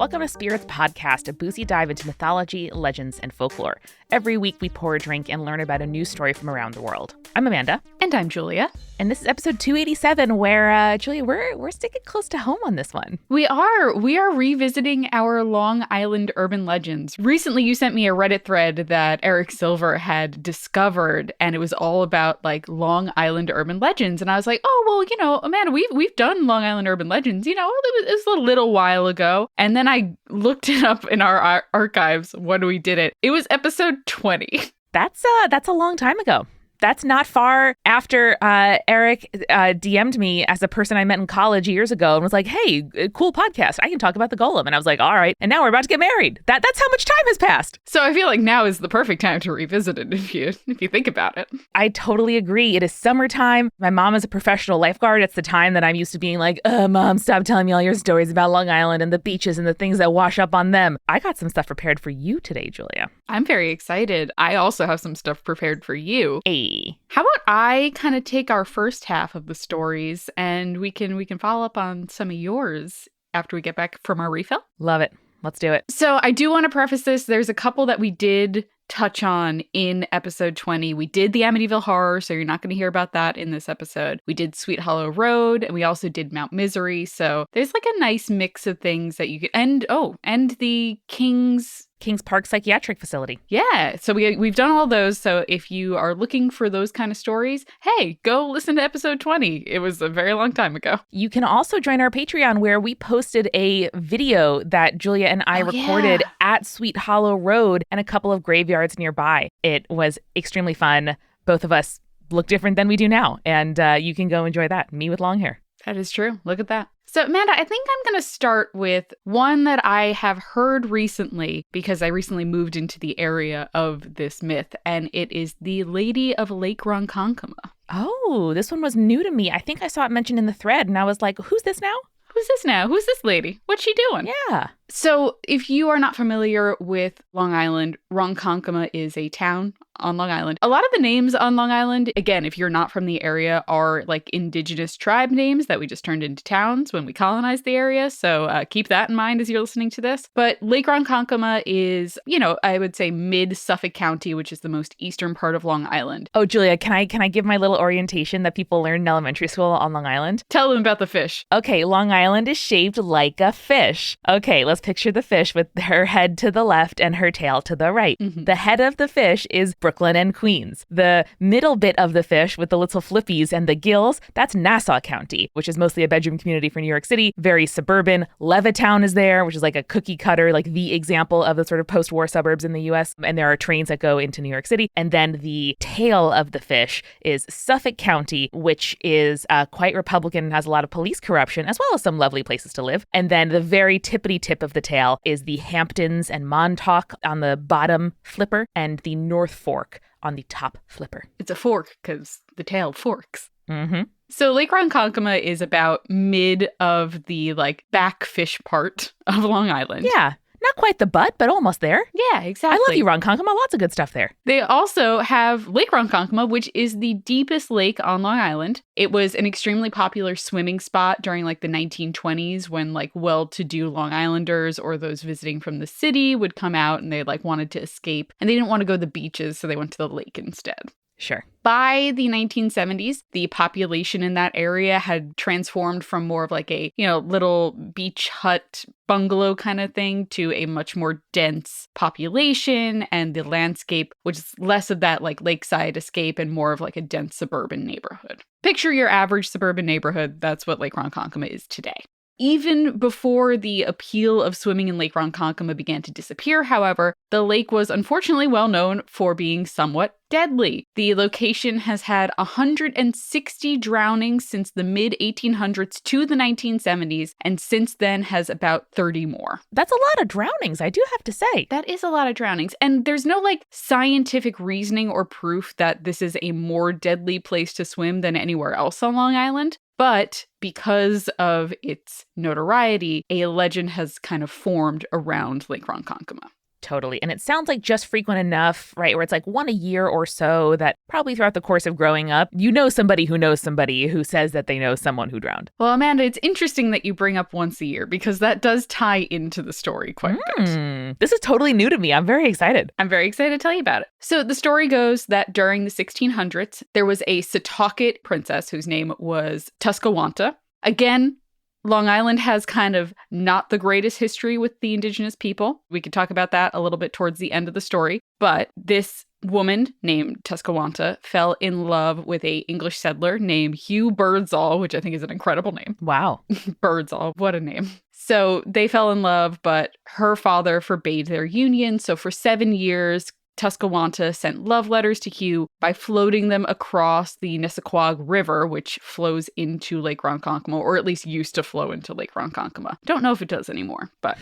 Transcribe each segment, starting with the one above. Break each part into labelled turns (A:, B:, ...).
A: Welcome to Spirits Podcast, a boozy dive into mythology, legends, and folklore. Every week we pour a drink and learn about a news story from around the world. I'm Amanda.
B: And I'm Julia.
A: And this is episode 287, where, Julia, we're sticking close to home on this one.
B: We are revisiting our Long Island urban legends. Recently, you sent me a Reddit thread that Eric Silver had discovered, and it was all about like Long Island urban legends. And I was like, oh, well, you know, Amanda, we've done Long Island urban legends, you know, it was a little while ago. And then I looked it up in our archives when we did it. It was episode 20.
A: That's a long time ago. That's not far after Eric DM'd me as a person I met in college years ago and was like, hey, cool podcast. I can talk about the golem. And I was like, all right. And now we're about to get married. That's how much time has passed.
B: So I feel like now is the perfect time to revisit it if you think about it.
A: I totally agree. It is summertime. My mom is a professional lifeguard. It's the time that I'm used to being like, Mom, stop telling me all your stories about Long Island and the beaches and the things that wash up on them. I got some stuff prepared for you today, Julia.
B: I'm very excited. I also have some stuff prepared for you.
A: Hey.
B: How about I kind of take our first half of the stories and we can follow up on some of yours after we get back from our refill?
A: Love it. Let's do it.
B: So I do want to preface this. There's a couple that we did touch on in episode 20. We did the Amityville Horror, so you're not going to hear about that in this episode. We did Sweet Hollow Road, and we also did Mount Misery. So there's like a nice mix of things that you could, and the King's
A: Park Psychiatric Facility.
B: Yeah, so we've done all those. So if you are looking for those kind of stories, hey, go listen to episode 20. It was a very long time ago.
A: You can also join our Patreon where we posted a video that Julia and I recorded at Sweet Hollow Road and a couple of graveyards nearby. It was extremely fun. Both of us look different than we do now. And you can go enjoy that. Me with long hair.
B: That is true. Look at that. So, Amanda, I think I'm going to start with one that I have heard recently because I recently moved into the area of this myth, and it is the Lady of Lake Ronkonkoma.
A: Oh, this one was new to me. I think I saw it mentioned in the thread, and I was like, who's this now?
B: Who's this now? Who's this lady? What's she doing?
A: Yeah.
B: So if you are not familiar with Long Island, Ronkonkoma is a town on Long Island. A lot of the names on Long Island, again, if you're not from the area, are like indigenous tribe names that we just turned into towns when we colonized the area. So keep that in mind as you're listening to this. But Lake Ronkonkoma is, I would say mid-Suffolk County, which is the most eastern part of Long Island.
A: Oh, Julia, can I give my little orientation that people learn in elementary school on Long Island?
B: Tell them about the fish.
A: Okay, Long Island is shaped like a fish. Okay, let's picture the fish with her head to the left and her tail to the right. Mm-hmm. The head of the fish is Brooklyn and Queens. The middle bit of the fish with the little flippies and the gills, that's Nassau County, which is mostly a bedroom community for New York City, very suburban. Levittown is there, which is like a cookie cutter, like the example of the sort of post-war suburbs in the US. And there are trains that go into New York City. And then the tail of the fish is Suffolk County, which is quite Republican and has a lot of police corruption, as well as some lovely places to live. And then the very tippity tip of the tail is the Hamptons and Montauk on the bottom flipper and the North Fork on the top flipper.
B: It's a fork because the tail forks.
A: Mm-hmm.
B: So Lake Ronkonkoma is about mid of the like back fish part of Long Island.
A: Yeah. Not quite the butt, but almost there.
B: Yeah, exactly.
A: I love you, Ronkonkoma. Lots of good stuff there.
B: They also have Lake Ronkonkoma, which is the deepest lake on Long Island. It was an extremely popular swimming spot during like the 1920s when like well-to-do Long Islanders or those visiting from the city would come out and they like wanted to escape. And they didn't want to go to the beaches, so they went to the lake instead.
A: Sure.
B: By the 1970s, the population in that area had transformed from more of like a, little beach hut bungalow kind of thing to a much more dense population, and the landscape, which is less of that like lakeside escape and more of like a dense suburban neighborhood. Picture your average suburban neighborhood. That's what Lake Ronkonkoma is today. Even before the appeal of swimming in Lake Ronkonkoma began to disappear, however, the lake was unfortunately well known for being somewhat deadly. The location has had 160 drownings since the mid-1800s to the 1970s, and since then has about 30 more.
A: That's a lot of drownings, I do have to say.
B: That is a lot of drownings, and there's no like scientific reasoning or proof that this is a more deadly place to swim than anywhere else on Long Island. But because of its notoriety, a legend has kind of formed around Lake Ronkonkoma.
A: Totally. And it sounds like just frequent enough, right? Where it's like one a year or so that probably throughout the course of growing up, you know somebody who says that they know someone who drowned.
B: Well, Amanda, it's interesting that you bring up once a year because that does tie into the story quite a bit.
A: This is totally new to me. I'm very excited.
B: I'm very excited to tell you about it. So the story goes that during the 1600s, there was a Setauket princess whose name was Tuscawanta. Again, Long Island has kind of not the greatest history with the indigenous people. We could talk about that a little bit towards the end of the story. But this woman named Tuscawanta fell in love with an English settler named Hugh Birdsall, which I think is an incredible name.
A: Wow.
B: Birdsall, what a name. So they fell in love, but her father forbade their union. So for 7 years, Tuscawanta sent love letters to Hugh by floating them across the Nissaquag River, which flows into Lake Ronkonkoma, or at least used to flow into Lake Ronkonkoma. Don't know if it does anymore, but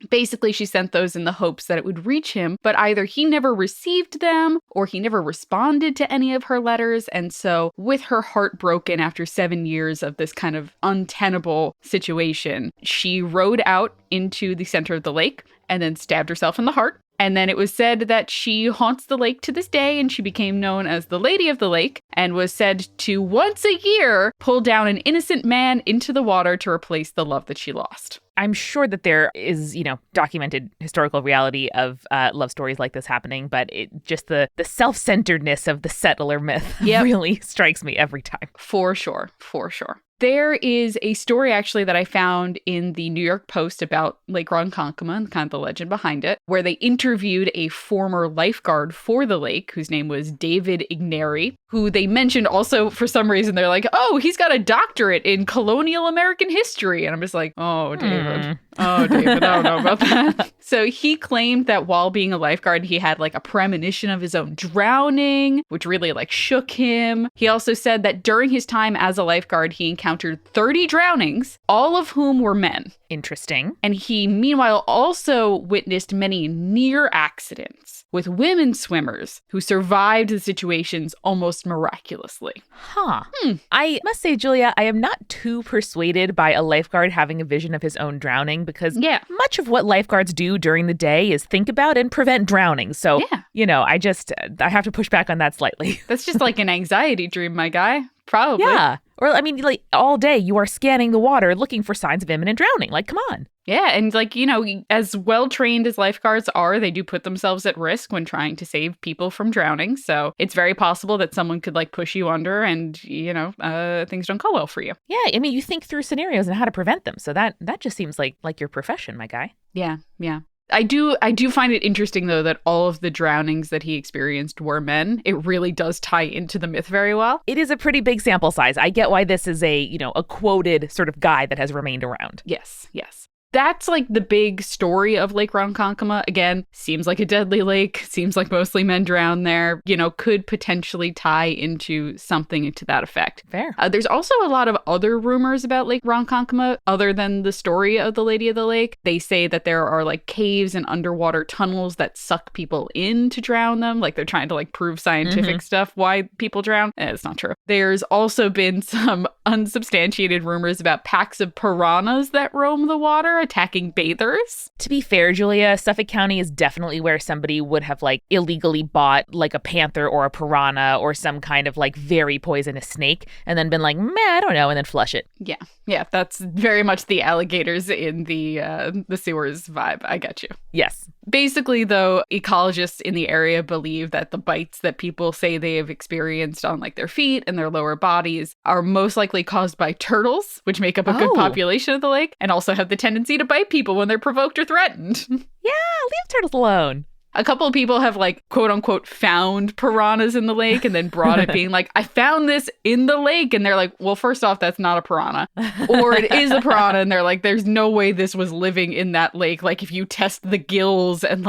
B: basically she sent those in the hopes that it would reach him, but either he never received them or he never responded to any of her letters. And so with her heart broken after 7 years of this kind of untenable situation, she rowed out into the center of the lake and then stabbed herself in the heart. And then it was said that she haunts the lake to this day, and she became known as the Lady of the Lake and was said to once a year pull down an innocent man into the water to replace the love that she lost.
A: I'm sure that there is, documented historical reality of love stories like this happening, but just the self-centeredness of the settler myth really strikes me every time.
B: For sure. There is a story actually that I found in the New York Post about Lake Ronkonkoma and kind of the legend behind it, where they interviewed a former lifeguard for the lake whose name was David Igneri, who they mentioned also for some reason. They're like, oh, he's got a doctorate in colonial American history. And I'm just like, oh, David. I don't know about that. So he claimed that while being a lifeguard, he had like a premonition of his own drowning, which really like shook him. He also said that during his time as a lifeguard, he encountered 30 drownings, all of whom were men.
A: Interesting.
B: And he, meanwhile, also witnessed many near accidents with women swimmers who survived the situations almost miraculously.
A: I must say, Julia, I am not too persuaded by a lifeguard having a vision of his own drowning because much of what lifeguards do during the day is think about and prevent drowning. So, I have to push back on that slightly.
B: That's just like an anxiety dream, my guy. Probably.
A: Yeah. Or, like all day you are scanning the water looking for signs of imminent drowning. Like, come on.
B: Yeah. And as well-trained as lifeguards are, they do put themselves at risk when trying to save people from drowning. So it's very possible that someone could push you under and, things don't go well for you.
A: Yeah. I mean, you think through scenarios and how to prevent them. So that just seems like your profession, my guy.
B: Yeah. Yeah. I do find it interesting, though, that all of the drownings that he experienced were men. It really does tie into the myth very well.
A: It is a pretty big sample size. I get why this is a quoted sort of guy that has remained around.
B: Yes. That's the big story of Lake Ronkonkoma. Again, seems like a deadly lake, seems like mostly men drown there, could potentially tie into something to that effect.
A: Fair.
B: There's also a lot of other rumors about Lake Ronkonkoma other than the story of the Lady of the Lake. They say that there are caves and underwater tunnels that suck people in to drown them. They're trying to prove scientific stuff why people drown. It's not true. There's also been some unsubstantiated rumors about packs of piranhas that roam the water, attacking bathers.
A: To be fair, Julia, Suffolk County is definitely where somebody would have illegally bought a panther or a piranha or some kind of very poisonous snake and then been I don't know, and then flush it.
B: Yeah, that's very much the alligators in the sewers vibe. I got you.
A: Yes.
B: Basically, though, ecologists in the area believe that the bites that people say they have experienced on their feet and their lower bodies are most likely caused by turtles, which make up a good population of the lake, and also have the tendency to bite people when they're provoked or threatened.
A: Yeah, leave turtles alone.
B: A couple of people have quote unquote found piranhas in the lake and then brought it being I found this in the lake. And they're well, first off, that's not a piranha. Or it is a piranha. And they're there's no way this was living in that lake. If you test the gills and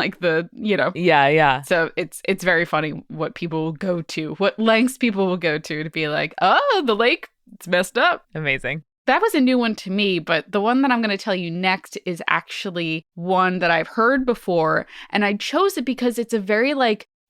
A: Yeah.
B: So it's very funny what people will go to, what lengths people will go to be oh, the lake, it's messed up.
A: Amazing.
B: That was a new one to me, but the one that I'm going to tell you next is actually one that I've heard before, and I chose it because it's a very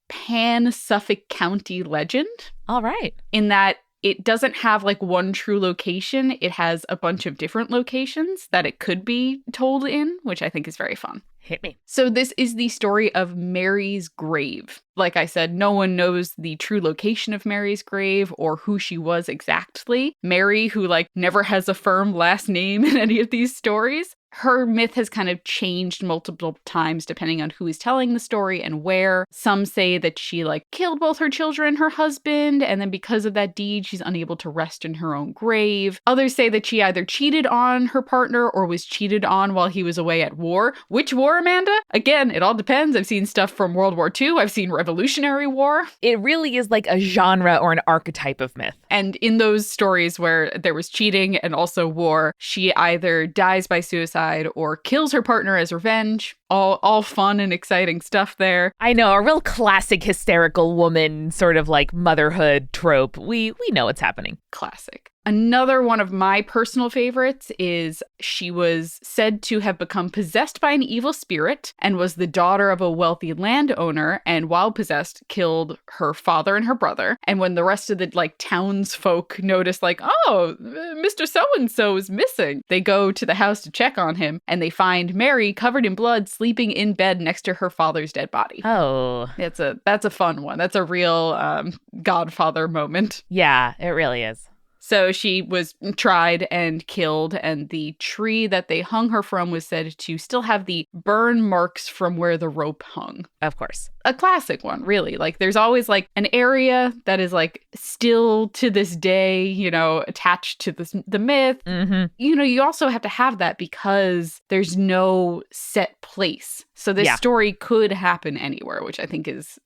B: pan Suffolk County legend.
A: All right.
B: In that it doesn't have like one true location. It has a bunch of different locations that it could be told in, which I think is very fun.
A: Hit me.
B: So this is the story of Mary's grave. Like I said, no one knows the true location of Mary's grave or who she was exactly. Mary, who like never has a firm last name in any of these stories, her myth has kind of changed multiple times depending on who is telling the story and where. Some say that she like killed both her children and her husband, and then because of that deed, she's unable to rest in her own grave. Others say that she either cheated on her partner or was cheated on while he was away at war. Which war, Amanda? Again, it all depends. I've seen stuff from World War II. I've seen Revolutionary War.
A: It really is like a genre or an archetype of myth.
B: And in those stories where there was cheating and also war, she either dies by suicide or kills her partner as revenge. All fun and exciting stuff there.
A: I know, a real classic hysterical woman sort of like motherhood trope. We know what's happening.
B: Classic. Another one of my personal favorites is she was said to have become possessed by an evil spirit and was the daughter of a wealthy landowner, and while possessed, killed her father and her brother. And when the rest of the like townsfolk notice like, oh, Mr. So-and-so is missing, they go to the house to check on him, and they find Mary covered in blood sleeping in bed next to her father's dead body.
A: Oh.
B: That's a fun one. That's a real Godfather moment.
A: Yeah, it really is.
B: So she was tried and killed, and the tree that they hung her from was said to still have the burn marks from where the rope hung.
A: Of course.
B: A classic one, really. Like, there's always like an area that is like still to this day, you know, attached to the myth.
A: Mm-hmm.
B: You know, you also have to have that because there's no set place. So this story could happen anywhere, which I think is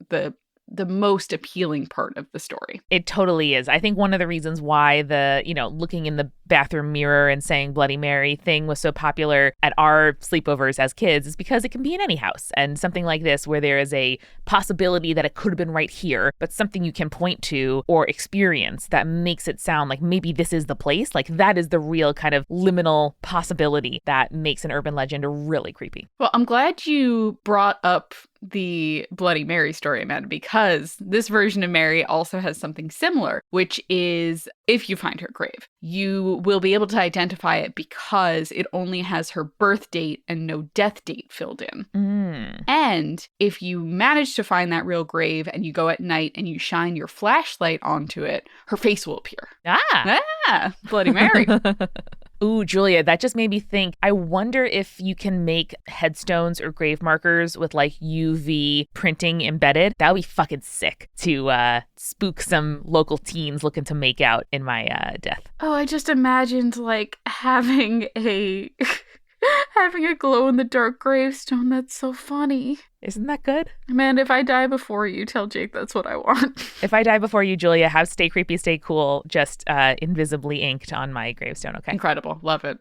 B: the most appealing part of the story.
A: It totally is. I think one of the reasons why the, looking in the bathroom mirror and saying Bloody Mary thing was so popular at our sleepovers as kids is because it can be in any house. And something like this where there is a possibility that it could have been right here, but something you can point to or experience that makes it sound like maybe this is the place. Like that is the real kind of liminal possibility that makes an urban legend really creepy.
B: Well, I'm glad you brought up the Bloody Mary story, Amanda, because this version of Mary also has something similar, which is if you find her grave, you will be able to identify it because it only has her birth date and no death date filled in. And if you manage to find that real grave and you go at night and you shine your flashlight onto it, her face will appear. Bloody Mary.
A: Ooh, Julia, that just made me think, I wonder if you can make headstones or grave markers with like UV printing embedded. That would be fucking sick to spook some local teens looking to make out in my death.
B: Oh, I just imagined like having a glow-in-the-dark gravestone. That's so funny.
A: Isn't that good?
B: Man, if I die before you, tell Jake that's what I want.
A: If I die before you, Julia, have Stay Creepy, Stay Cool just invisibly inked on my gravestone, okay?
B: Incredible. Love it.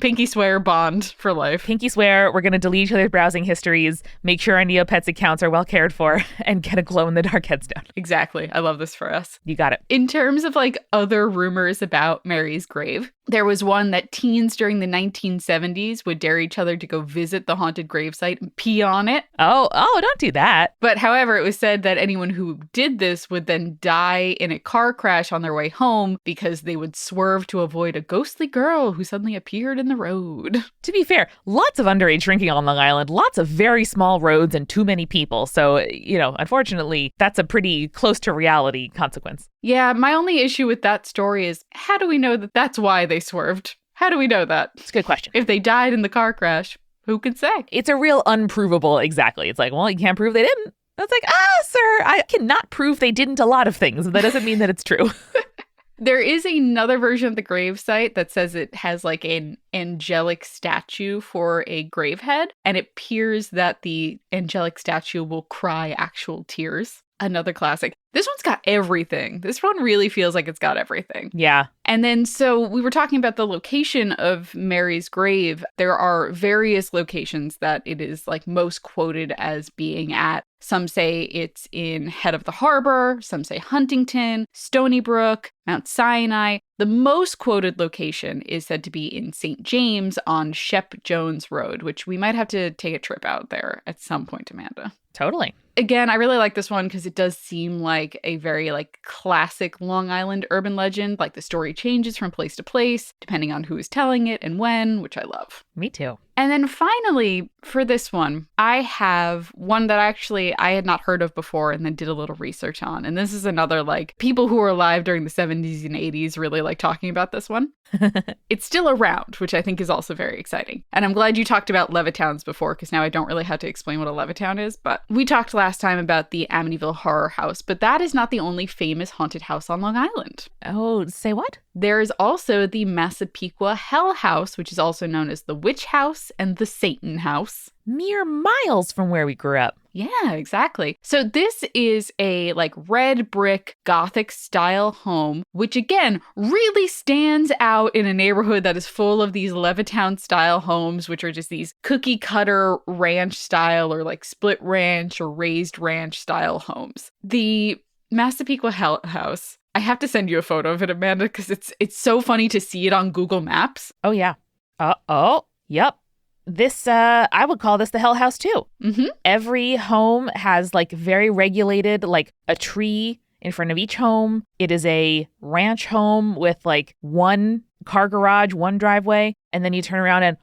B: Pinky swear bond for life.
A: Pinky swear we're going to delete each other's browsing histories, make sure our Neopets accounts are well cared for, and get a glow-in-the-dark headstone.
B: Exactly. I love this for us.
A: You got it.
B: In terms of like other rumors about Mary's grave, there was one that teens during the 1970s would dare each other to go visit the haunted gravesite and pee on it.
A: Oh, don't do that.
B: But however, it was said that anyone who did this would then die in a car crash on their way home because they would swerve to avoid a ghostly girl who suddenly appeared in the road.
A: To be fair, lots of underage drinking on Long Island, lots of very small roads and too many people. So, unfortunately, that's a pretty close to reality consequence.
B: Yeah, my only issue with that story is how do we know that that's why they swerved? How do we know that?
A: It's a good question.
B: If they died in the car crash, who could say?
A: It's a real unprovable, exactly. It's like, well, you can't prove they didn't. That's like, sir, I cannot prove they didn't a lot of things. That doesn't mean that it's true.
B: There is another version of the gravesite that says it has like an angelic statue for a gravehead, and it appears that the angelic statue will cry actual tears. Another classic. This one's got everything. This one really feels like it's got everything.
A: Yeah.
B: And then, so we were talking about the location of Mary's grave. There are various locations that it is like most quoted as being at. Some say it's in Head of the Harbor. Some say Huntington, Stony Brook, Mount Sinai. The most quoted location is said to be in St. James on Shep Jones Road, which we might have to take a trip out there at some point, Amanda.
A: Totally.
B: Again, I really like this one because it does seem like a very like classic Long Island urban legend. Like the story changes from place to place, depending on who is telling it and when, which I love.
A: Me too.
B: And then finally, for this one, I have one that actually I had not heard of before and then did a little research on. And this is another, like, people who were alive during the 70s and 80s really like talking about this one. It's still around, which I think is also very exciting. And I'm glad you talked about Levittown's before, because now I don't really have to explain what a Levittown is. But we talked last time about the Amityville Horror House, but that is not the only famous haunted house on Long Island.
A: Oh, say what?
B: There is also the Massapequa Hell House, which is also known as the Witch House and the Satan House.
A: Mere miles from where we grew up.
B: Yeah, exactly. So this is a like red brick Gothic style home, which again really stands out in a neighborhood that is full of these Levittown style homes, which are just these cookie cutter ranch style or like split ranch or raised ranch style homes. The Massapequa Hell House, I have to send you a photo of it, Amanda, because it's so funny to see it on Google Maps.
A: Oh, yeah. Yep. This, I would call this the Hell House too.
B: Mm-hmm.
A: Every home has like very regulated, like a tree in front of each home. It is a ranch home with like one car garage, one driveway. And then you turn around and,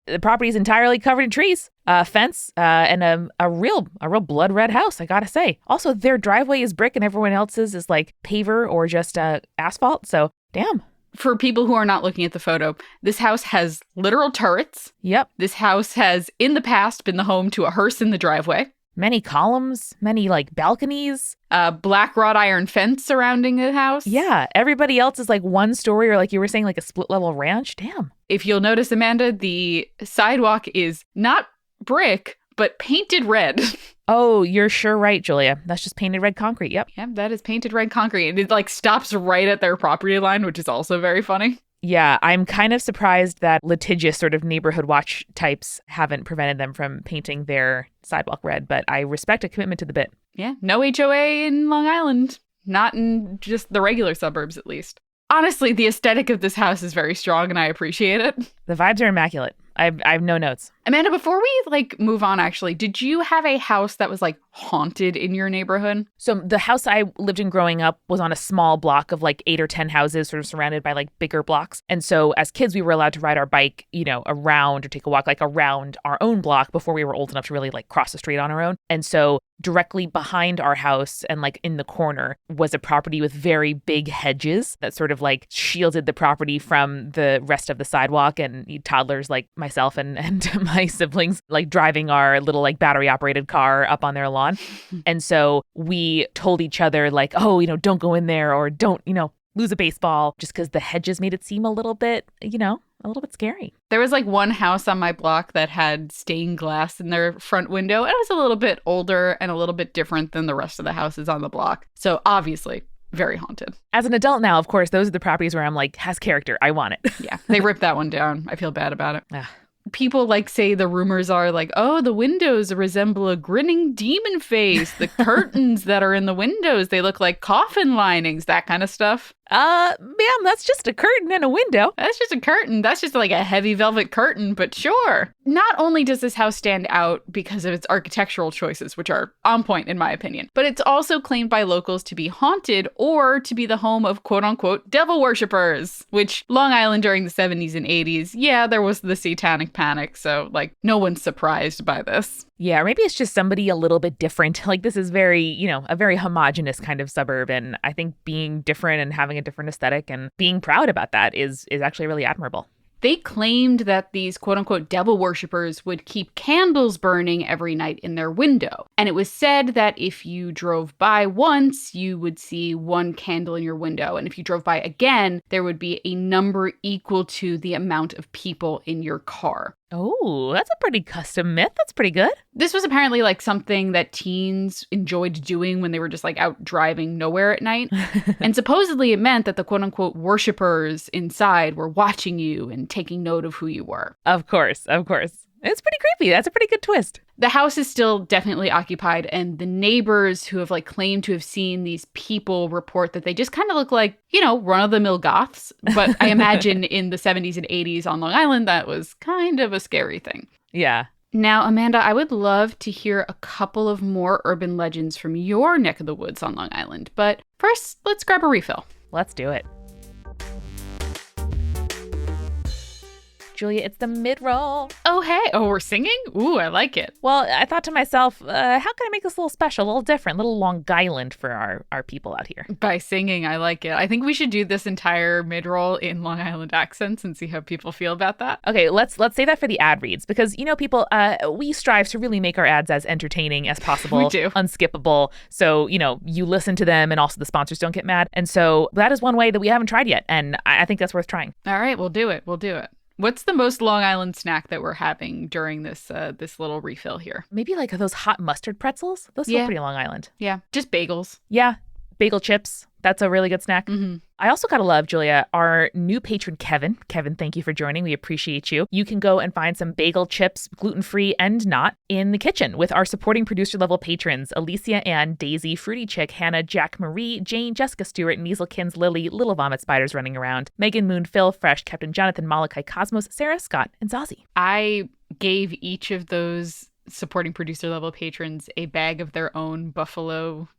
A: the property is entirely covered in trees, fence, and a real blood red house, I gotta say. Also, their driveway is brick and everyone else's is like paver or just asphalt. So, damn.
B: For people who are not looking at the photo, this house has literal turrets.
A: Yep.
B: This house has, in the past, been the home to a hearse in the driveway.
A: Many columns, many like balconies.
B: Black wrought iron fence surrounding the house.
A: Yeah. Everybody else is like one story or like you were saying, like a split level ranch. Damn.
B: If you'll notice, Amanda, the sidewalk is not brick, but painted red.
A: Oh, you're sure right, Julia. That's just painted red concrete. Yep.
B: Yeah, that is painted red concrete. And it like stops right at their property line, which is also very funny.
A: Yeah, I'm kind of surprised that litigious sort of neighborhood watch types haven't prevented them from painting their sidewalk red, but I respect a commitment to the bit.
B: Yeah, no HOA in Long Island. Not in just the regular suburbs, at least. Honestly, the aesthetic of this house is very strong and I appreciate it.
A: The vibes are immaculate. I have no notes.
B: Amanda, before we like move on, actually, did you have a house that was like haunted in your neighborhood?
A: So the house I lived in growing up was on a small block of like 8 or 10 houses, sort of surrounded by like bigger blocks. And so as kids, we were allowed to ride our bike, you know, around or take a walk like around our own block before we were old enough to really like cross the street on our own. And so directly behind our house and like in the corner was a property with very big hedges that sort of like shielded the property from the rest of the sidewalk, and toddlers like myself and my siblings like driving our little like battery operated car up on their lawn. And so we told each other like, oh, you know, don't go in there or don't, you know, lose a baseball, just because the hedges made it seem a little bit, you know, a little bit scary.
B: There was like one house on my block that had stained glass in their front window. It was a little bit older and a little bit different than the rest of the houses on the block. So obviously very haunted.
A: As an adult now, of course, those are the properties where I'm like, has character. I want it.
B: Yeah, they ripped that one down. I feel bad about it.
A: Ugh.
B: People like say the rumors are like, oh, the windows resemble a grinning demon face. The curtains that are in the windows, they look like coffin linings, that kind of stuff.
A: Ma'am, that's just a curtain and a window.
B: That's just a curtain. That's just like a heavy velvet curtain, but sure. Not only does this house stand out because of its architectural choices, which are on point in my opinion, but it's also claimed by locals to be haunted or to be the home of quote unquote devil worshippers, which Long Island during the 70s and 80s, yeah, there was the satanic panic. So like no one's surprised by this.
A: Yeah, or maybe it's just somebody a little bit different. Like this is very, you know, a very homogenous kind of suburb. And I think being different and having a different aesthetic and being proud about that is actually really admirable.
B: They claimed that these quote-unquote devil worshippers would keep candles burning every night in their window. And it was said that if you drove by once, you would see one candle in your window. And if you drove by again, there would be a number equal to the amount of people in your car.
A: Oh, that's a pretty custom myth. That's pretty good.
B: This was apparently like something that teens enjoyed doing when they were just like out driving nowhere at night. And supposedly it meant that the quote unquote worshippers inside were watching you and taking note of who you were.
A: Of course, of course. It's pretty creepy. That's a pretty good twist.
B: The house is still definitely occupied, and the neighbors who have like claimed to have seen these people report that they just kind of look like, you know, run-of-the-mill goths. But I imagine in the 70s and 80s on Long Island, that was kind of a scary thing.
A: Yeah.
B: Now, Amanda, I would love to hear a couple of more urban legends from your neck of the woods on Long Island. But first, let's grab a refill.
A: Let's do it. Julia, it's the mid-roll.
B: Oh, hey. Oh, we're singing? Ooh, I like it.
A: Well, I thought to myself, how can I make this a little special, a little different, a little Long Island for our people out here?
B: By singing, I like it. I think we should do this entire mid-roll in Long Island accents and see how people feel about that.
A: Okay, let's say that for the ad reads, because, people, we strive to really make our ads as entertaining as possible.
B: We do.
A: Unskippable. So, you listen to them and also the sponsors don't get mad. And so that is one way that we haven't tried yet. And I think that's worth trying.
B: All right, we'll do it. What's the most Long Island snack that we're having during this little refill here?
A: Maybe like those hot mustard pretzels. Those feel pretty Long Island.
B: Yeah, just bagels.
A: Yeah, bagel chips. That's a really good snack.
B: Mm-hmm.
A: I also gotta love, Julia, our new patron, Kevin. Kevin, thank you for joining. We appreciate you. You can go and find some bagel chips, gluten-free and not, in the kitchen with our supporting producer-level patrons, Alicia Ann, Daisy, Fruity Chick, Hannah, Jack Marie, Jane, Jessica Stewart, Kins, Lily, Little Vomit Spiders running around, Megan, Moon, Phil, Fresh, Captain Jonathan, Malachi, Cosmos, Sarah, Scott, and Zazie.
B: I gave each of those supporting producer-level patrons a bag of their own Buffalo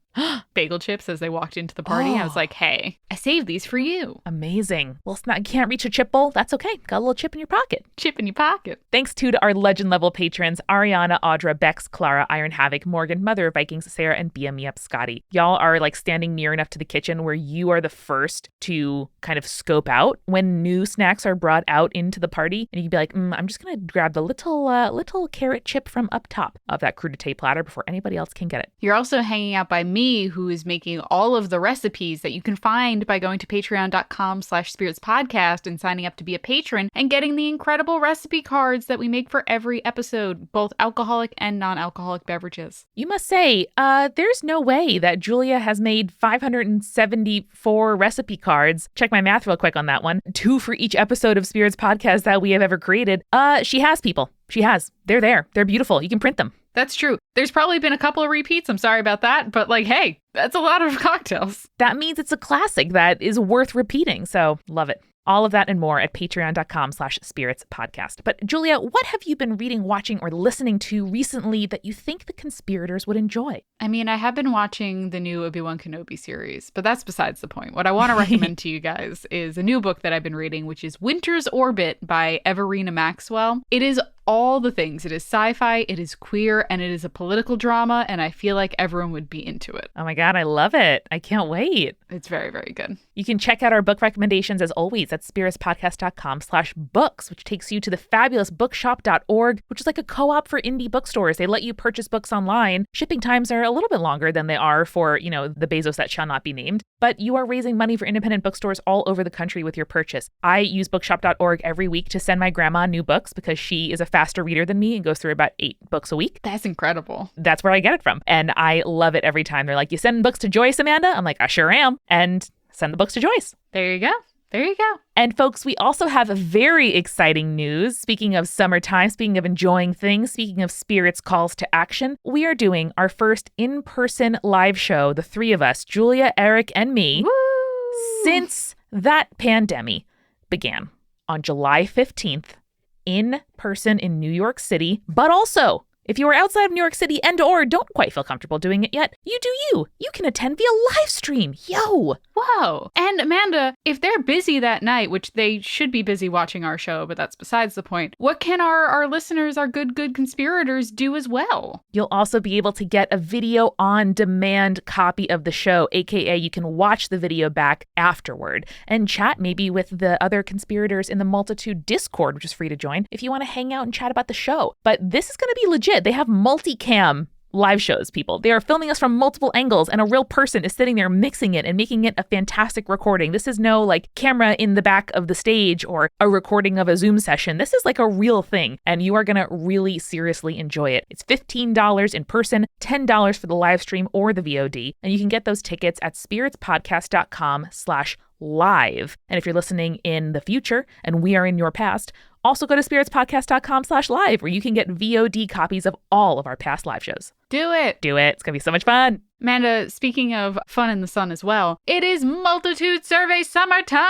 B: bagel chips as they walked into the party. I was like, hey, I saved these for you.
A: Amazing. Well, it's not, you can't reach a chip bowl. That's okay. Got a little chip in your pocket.
B: Chip in your pocket.
A: Thanks to our legend level patrons, Ariana, Audra, Bex, Clara, Iron Havoc, Morgan, Mother of Vikings, Sarah, and BM Me Up Scotty. Y'all are like standing near enough to the kitchen where you are the first to kind of scope out when new snacks are brought out into the party. And you can be like, I'm just going to grab the little carrot chip from up top of that crudité platter before anybody else can get it.
B: You're also hanging out by me, who is making all of the recipes that you can find by going to patreon.com/spiritspodcast and signing up to be a patron and getting the incredible recipe cards that we make for every episode, both alcoholic and non-alcoholic beverages.
A: You must say, there's no way that Julia has made 574 recipe cards. Check my math real quick on that one. 2 for each episode of Spirits Podcast that we have ever created. She has, people. She has. They're there. They're beautiful. You can print them.
B: That's true. There's probably been a couple of repeats. I'm sorry about that. But hey, that's a lot of cocktails.
A: That means it's a classic that is worth repeating. So love it. All of that and more at patreon.com/spiritspodcast. But Julia, what have you been reading, watching, or listening to recently that you think the conspirators would enjoy?
B: I mean, I have been watching the new Obi-Wan Kenobi series, but that's besides the point. What I want to recommend to you guys is a new book that I've been reading, which is Winter's Orbit by Everina Maxwell. It is all the things. It is sci-fi, it is queer, and it is a political drama, and I feel like everyone would be into it.
A: Oh my God, I love it. I can't wait.
B: It's very, very good.
A: You can check out our book recommendations as always at spiritspodcast.com/books, which takes you to the fabulous bookshop.org, which is like a co-op for indie bookstores. They let you purchase books online. Shipping times are a little bit longer than they are for, the Bezos that shall not be named, but you are raising money for independent bookstores all over the country with your purchase. I use bookshop.org every week to send my grandma new books because she is a faster reader than me and goes through about 8 books a week.
B: That's incredible.
A: That's where I get it from. And I love it every time. They're like, you send books to Joyce, Amanda? I'm like, I sure am. And send the books to Joyce.
B: There you go. There you go.
A: And folks, we also have very exciting news. Speaking of summertime, speaking of enjoying things, speaking of spirits calls to action, we are doing our first in-person live show, the 3 of us, Julia, Eric, and me,
B: Woo!
A: Since that pandemic began on July 15th in person in New York City, but also if you are outside of New York City and or don't quite feel comfortable doing it yet, you do you. You can attend via live stream. Yo!
B: Whoa. And Amanda, if they're busy that night, which they should be busy watching our show, but that's besides the point, what can our listeners, our good conspirators do as well?
A: You'll also be able to get a video on demand copy of the show, aka you can watch the video back afterward and chat maybe with the other conspirators in the Multitude Discord, which is free to join if you want to hang out and chat about the show. But this is going to be legit. They have multicam live shows, people. They are filming us from multiple angles and a real person is sitting there mixing it and making it a fantastic recording. This is no camera in the back of the stage or a recording of a Zoom session. This is a real thing and you are going to really seriously enjoy it. It's $15 in person, $10 for the live stream or the VOD. And you can get those tickets at spiritspodcast.com/live. And if you're listening in the future and we are in your past, also go to spiritspodcast.com/live where you can get VOD copies of all of our past live shows.
B: Do it.
A: Do it. It's going to be so much fun.
B: Amanda, speaking of fun in the sun as well, it is Multitude Survey Summertime!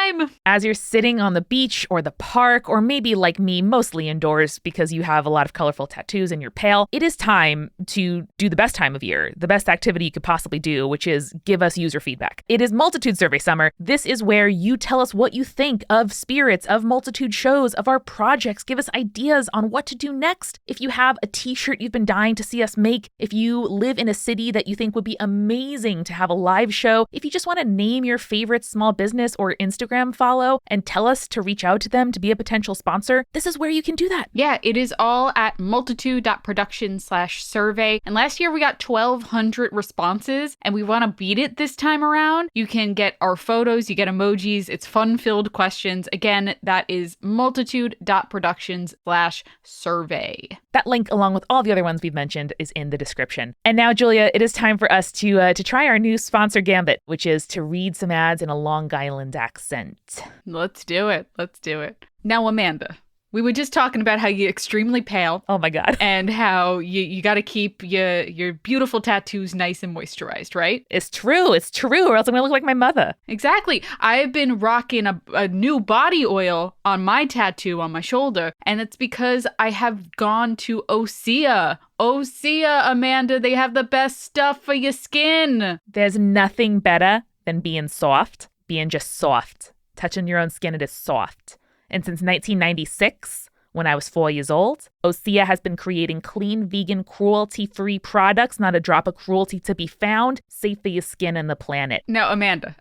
B: time.
A: As you're sitting on the beach or the park, or maybe like me, mostly indoors because you have a lot of colorful tattoos and you're pale, it is time to do the best time of year, the best activity you could possibly do, which is give us user feedback. It is Multitude Survey Summer. This is where you tell us what you think of Spirits, of Multitude shows, of our projects. Give us ideas on what to do next. If you have a t-shirt you've been dying to see us make, if you live in a city that you think would be amazing to have a live show, if you just want to name your favorite small business or Instagram follow and tell us to reach out to them to be a potential sponsor, this is where you can do that.
B: Yeah, it is all at multitude.production/survey. And last year we got 1,200 responses and we want to beat it this time around. You can get our photos, you get emojis, it's fun-filled questions. Again, that is multitude.productions/survey.
A: That link, along with all the other ones we've mentioned, is in the description. And now, Julia, it is time for us to try our new sponsor gambit, which is to read some ads in a Long Island accent.
B: Let's do it. Let's do it. Now, Amanda, we were just talking about how you're extremely pale.
A: Oh my God.
B: And how you got to keep your beautiful tattoos nice and moisturized, right?
A: It's true, or else I'm going to look like my mother.
B: Exactly. I've been rocking a new body oil on my tattoo on my shoulder, and it's because I have gone to Osea. Osea, Amanda, they have the best stuff for your skin.
A: There's nothing better than being soft, being just soft. Touching your own skin, it is soft. And since 1996, when I was 4 years old, Osea has been creating clean, vegan, cruelty-free products, not a drop of cruelty to be found, safe for your skin and the planet.
B: Now, Amanda,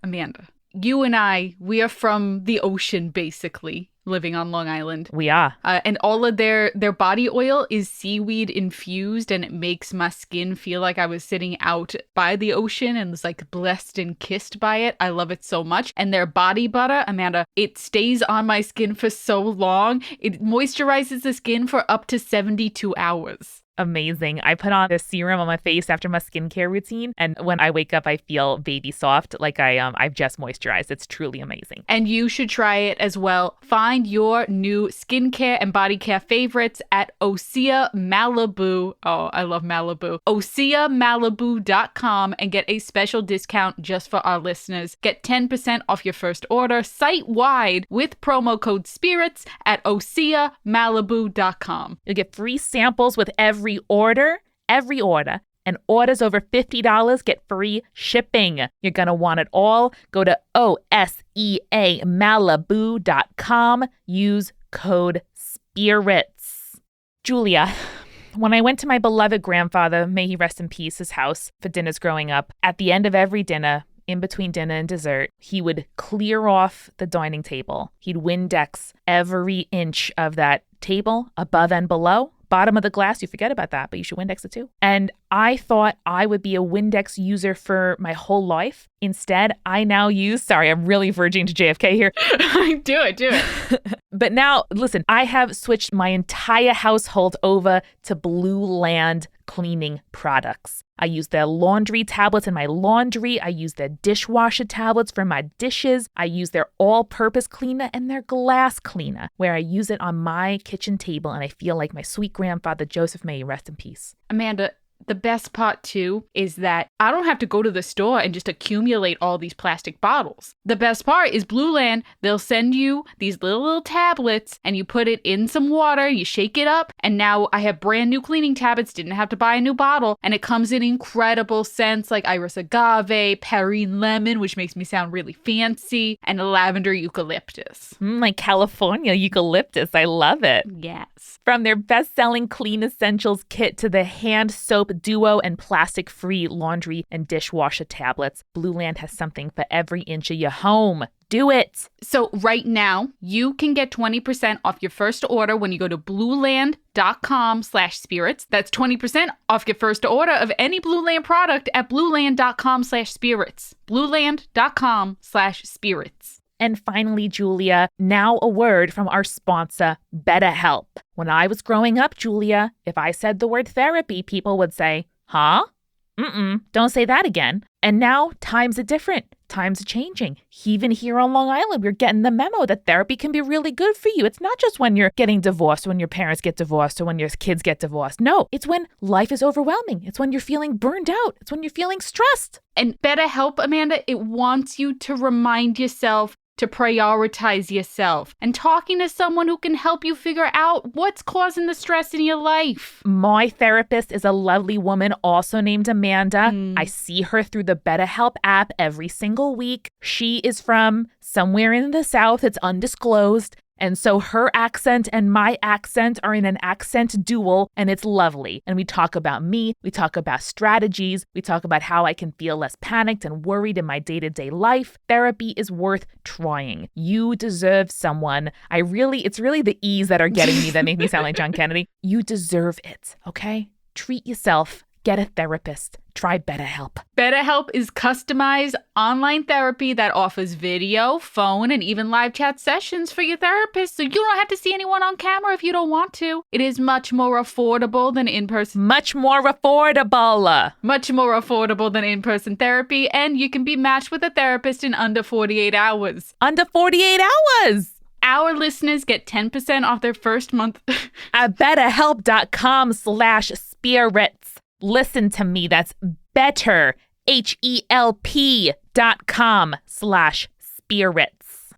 B: you and I, we are from the ocean, basically, living on Long Island.
A: We are.
B: And all of their body oil is seaweed infused, and it makes my skin feel like I was sitting out by the ocean and was like blessed and kissed by it. I love it so much. And their body butter, Amanda, it stays on my skin for so long. It moisturizes the skin for up to 72 hours.
A: Amazing. I put on this serum on my face after my skincare routine, and when I wake up, I feel baby soft, like I've just moisturized. It's truly amazing.
B: And you should try it as well. Find your new skincare and body care favorites at Osea Malibu. Oh, I love Malibu. OseaMalibu.com and get a special discount just for our listeners. Get 10% off your first order site-wide with promo code SPIRITS at OseaMalibu.com.
A: You'll get free samples with every order, and orders over $50 get free shipping. You're going to want it all. Go to OSEAMalibu.com. Use code SPIRITS. Julia, when I went to my beloved grandfather, may he rest in peace, his house for dinners growing up, at the end of every dinner, in between dinner and dessert, he would clear off the dining table. He'd Windex every inch of that table, above and below. Bottom of the glass, you forget about that, but you should Windex it too. And I thought I would be a Windex user for my whole life. Instead, I now use, sorry, I'm really verging to JFK here.
B: Do it.
A: But now, listen, I have switched my entire household over to Blue Land cleaning products. I use their laundry tablets in my laundry. I use their dishwasher tablets for my dishes. I use their all-purpose cleaner and their glass cleaner, where I use it on my kitchen table, and I feel like my sweet grandfather, Joseph, may he rest in peace.
B: Amanda, the best part, too, is that I don't have to go to the store and just accumulate all these plastic bottles. The best part is Blue Land. They'll send you these little tablets, and you put it in some water, you shake it up, and now I have brand new cleaning tablets, didn't have to buy a new bottle, and it comes in incredible scents like iris agave, perrine lemon, which makes me sound really fancy, and lavender eucalyptus.
A: Like California eucalyptus. I love it.
B: Yes.
A: From their best-selling Clean Essentials kit to the hand soap duo and plastic-free laundry and dishwasher tablets, Blue Land has something for every inch of your home. Do it.
B: So right now, you can get 20% off your first order when you go to blueland.com/spirits. That's 20% off your first order of any Blue Land product at blueland.com/spirits. blueland.com/spirits.
A: And finally, Julia, now a word from our sponsor, BetterHelp. When I was growing up, Julia, if I said the word therapy, people would say, huh? Don't say that again. And now times are different. Times are changing. Even here on Long Island, we're getting the memo that therapy can be really good for you. It's not just when you're getting divorced, when your parents get divorced, or when your kids get divorced. No, it's when life is overwhelming. It's when you're feeling burned out. It's when you're feeling stressed.
B: And BetterHelp, Amanda, it wants you to remind yourself to prioritize yourself and talking to someone who can help you figure out what's causing the stress in your life.
A: My therapist is a lovely woman also named Amanda. I see her through the BetterHelp app every single week. She is from somewhere in the South. It's undisclosed. And so her accent and my accent are in an accent duel, and it's lovely. And we talk about me, we talk about strategies, we talk about how I can feel less panicked and worried in my day-to-day life. Therapy is worth trying. You deserve someone. It's really the E's that are getting me that make me sound like John Kennedy. You deserve it, okay? Treat yourself. Get a therapist. Try BetterHelp.
B: BetterHelp is customized online therapy that offers video, phone, and even live chat sessions for your therapist, so you don't have to see anyone on camera if you don't want to. It is much more affordable than in-person.
A: Much more affordable.
B: Much more affordable than in-person therapy, and you can be matched with a therapist in under 48 hours.
A: Under 48 hours!
B: Our listeners get 10% off their first month
A: at betterhelp.com/spirits. Listen to me. That's better, HELP.com/spirits.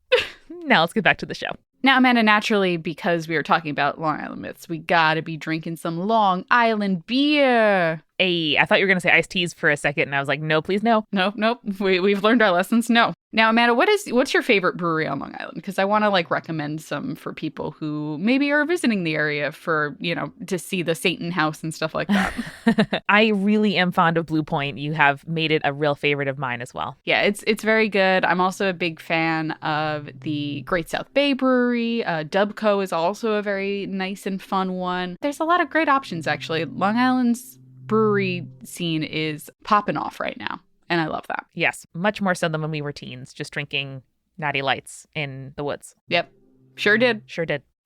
A: Now let's get back to the show.
B: Now, Amanda, naturally, because we were talking about Long Island myths, we gotta be drinking some Long Island beer.
A: Hey, I thought you were going to say iced teas for a second, and I was like, no, please, no.
B: Nope. We've learned our lessons. No. Now, Amanda, what's your favorite brewery on Long Island? Because I want to recommend some for people who maybe are visiting the area for, to see the Satan House and stuff like that.
A: I really am fond of Blue Point. You have made it a real favorite of mine as well.
B: Yeah, it's very good. I'm also a big fan of the Great South Bay Brewery. Dubco is also a very nice and fun one. There's a lot of great options, actually. Long Island's brewery scene is popping off right now, and I love that.
A: Yes, much more so than when we were teens, just drinking Natty Lights in the woods.
B: Yep, sure did.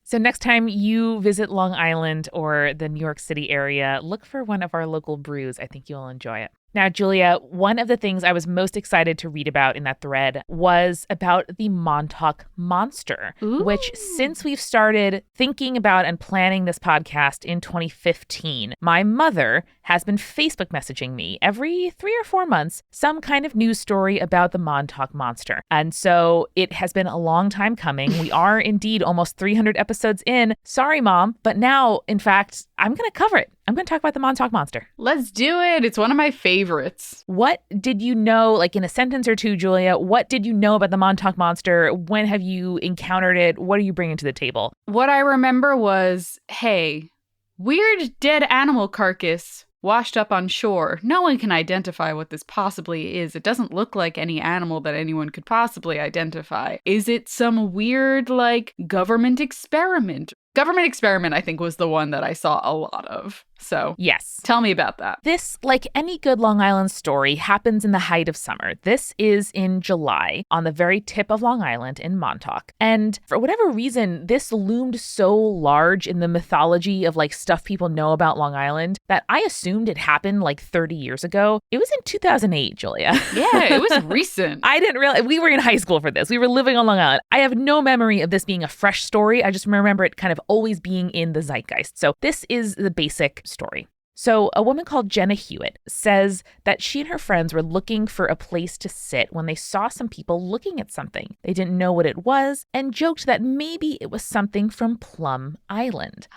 A: So next time you visit Long Island or the New York City area, look for one of our local brews. I think you'll enjoy it. Now, Julia, one of the things I was most excited to read about in that thread was about the Montauk Monster, which since we've started thinking about and planning this podcast in 2015, my mother has been Facebook messaging me every 3 or 4 months some kind of news story about the Montauk Monster. And so it has been a long time coming. We are indeed almost 300 episodes in. Sorry, Mom. But now, in fact, I'm going to cover it. I'm going to talk about the Montauk Monster.
B: Let's do it. It's one of my favorites.
A: What did you know, in a sentence or two, Julia, what did you know about the Montauk Monster? When have you encountered it? What are you bringing to the table?
B: What I remember was, hey, weird dead animal carcass washed up on shore. No one can identify what this possibly is. It doesn't look like any animal that anyone could possibly identify. Is it some weird, government experiment? Government experiment, I think, was the one that I saw a lot of. So,
A: yes.
B: Tell me about that.
A: This, like any good Long Island story, happens in the height of summer. This is in July on the very tip of Long Island in Montauk. And for whatever reason, this loomed so large in the mythology of stuff people know about Long Island that I assumed it happened 30 years ago. It was in 2008, Julia.
B: Yeah, it was recent.
A: I didn't realize. We were in high school for this. We were living on Long Island. I have no memory of this being a fresh story. I just remember it kind of always being in the zeitgeist. So this is the basic story. So a woman called Jenna Hewitt says that she and her friends were looking for a place to sit when they saw some people looking at something. They didn't know what it was and joked that maybe it was something from Plum Island.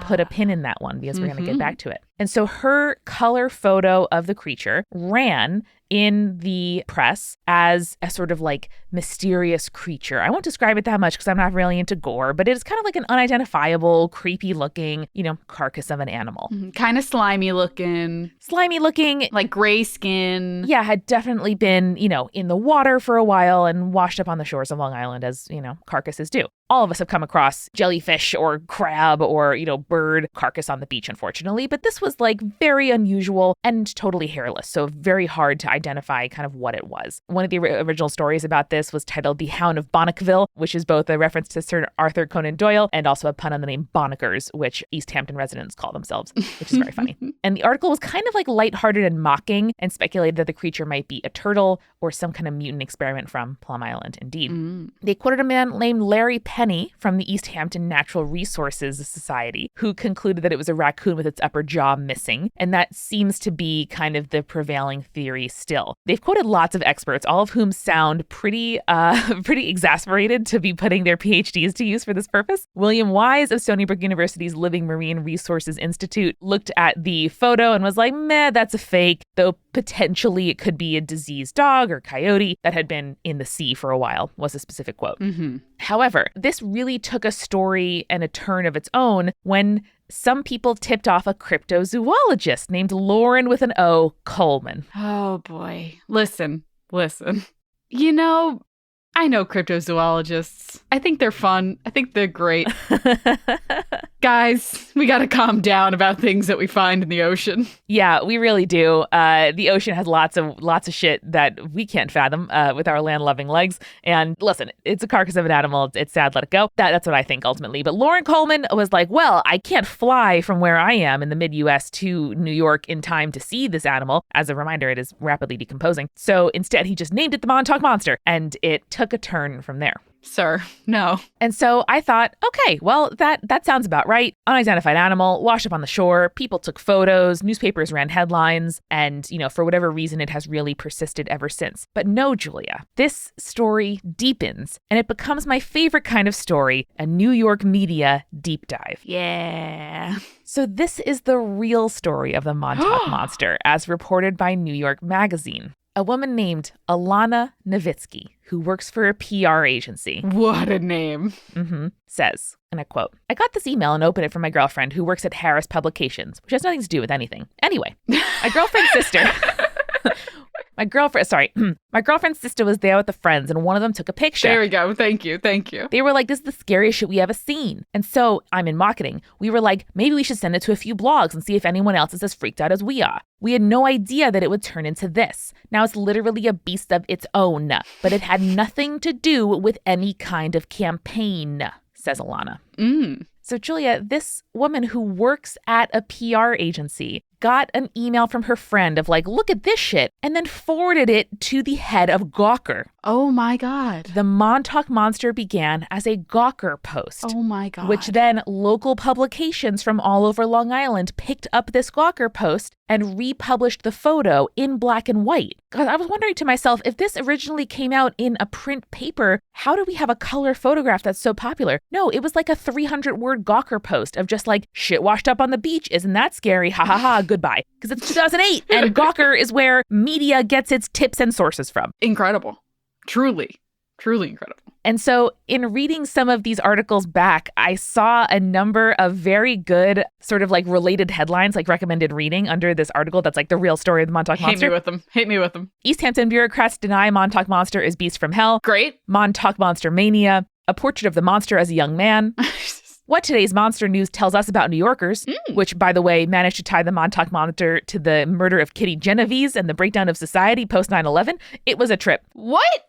A: Put a pin in that one because we're going to get back to it. And so her color photo of the creature ran in the press as a sort of mysterious creature. I won't describe it that much because I'm not really into gore, but it is kind of an unidentifiable, creepy looking, carcass of an animal.
B: Kind of slimy looking.
A: Like
B: gray skin.
A: Yeah, had definitely been, in the water for a while and washed up on the shores of Long Island as, carcasses do. All of us have come across jellyfish or crab or, bird carcass on the beach, unfortunately. But this was very unusual and totally hairless. So very hard to identify kind of what it was. One of the original stories about this was titled The Hound of Bonnickville, which is both a reference to Sir Arthur Conan Doyle and also a pun on the name Bonnickers, which East Hampton residents call themselves, which is very funny. And the article was kind of lighthearted and mocking and speculated that the creature might be a turtle or some kind of mutant experiment from Plum Island, indeed. They quoted a man named Larry Penny from the East Hampton Natural Resources Society, who concluded that it was a raccoon with its upper jaw missing. And that seems to be kind of the prevailing theory still. They've quoted lots of experts, all of whom sound pretty exasperated to be putting their PhDs to use for this purpose. William Wise of Stony Brook University's Living Marine Resources Institute looked at the photo and was like, meh, that's a fake, though potentially it could be a diseased dog or coyote that had been in the sea for a while, was a specific quote.
B: Mm-hmm.
A: However, this really took a story and a turn of its own when some people tipped off a cryptozoologist named Lauren with an O, Coleman.
B: Oh, boy. Listen. You know, I know cryptozoologists. I think they're fun. I think they're great. Guys, we got to calm down about things that we find in the ocean.
A: Yeah, we really do. The ocean has lots of shit that we can't fathom with our land-loving legs. And listen, it's a carcass of an animal. It's sad, let it go. That's what I think ultimately. But Lauren Coleman was like, well, I can't fly from where I am in the mid-U.S. to New York in time to see this animal. As a reminder, it is rapidly decomposing. So instead, he just named it the Montauk Monster. And it took a turn from there.
B: Sir, no.
A: And so I thought, okay, well, that sounds about right. Unidentified animal, washed up on the shore. People took photos, newspapers ran headlines, and, for whatever reason, it has really persisted ever since. But no, Julia, this story deepens, and it becomes my favorite kind of story, a New York media deep dive.
B: Yeah.
A: So this is the real story of the Montauk Monster, as reported by New York Magazine. A woman named Alana Nowitzki, who works for a PR agency.
B: What a name.
A: Says, and I quote, I got this email and opened it from my girlfriend who works at Harris Publications, which has nothing to do with anything. Anyway, my girlfriend's sister... My girlfriend's sister was there with the friends, and one of them took a picture.
B: There we go. Thank you.
A: They were like, this is the scariest shit we ever seen. And so, I'm in marketing. We were like, maybe we should send it to a few blogs and see if anyone else is as freaked out as we are. We had no idea that it would turn into this. Now it's literally a beast of its own, but it had nothing to do with any kind of campaign, says Alana. So, Julia, this woman who works at a PR agency got an email from her friend of like, look at this shit, and then forwarded it to the head of Gawker.
B: Oh my God.
A: The Montauk Monster began as a Gawker post.
B: Oh my God.
A: Which then local publications from all over Long Island picked up this Gawker post and republished the photo in black and white. Because I was wondering to myself, if this originally came out in a print paper, how do we have a color photograph that's so popular? No, it was like a 300-word Gawker post of just like, shit washed up on the beach. Isn't that scary? Ha ha ha, goodbye. Because it's 2008 and Gawker is where media gets its tips and sources from.
B: Incredible. Truly incredible.
A: And so in reading some of these articles back, I saw a number of very good sort of like related headlines, like recommended reading under this article that's like the real story of the Montauk Monster.
B: Hit me with them.
A: East Hampton bureaucrats deny Montauk Monster is beast from hell.
B: Great.
A: Montauk Monster mania. A portrait of the monster as a young man. What today's monster news tells us about New Yorkers, which, by the way, managed to tie the Montauk Monster to the murder of Kitty Genovese and the breakdown of society post 9/11. It was a trip.
B: What?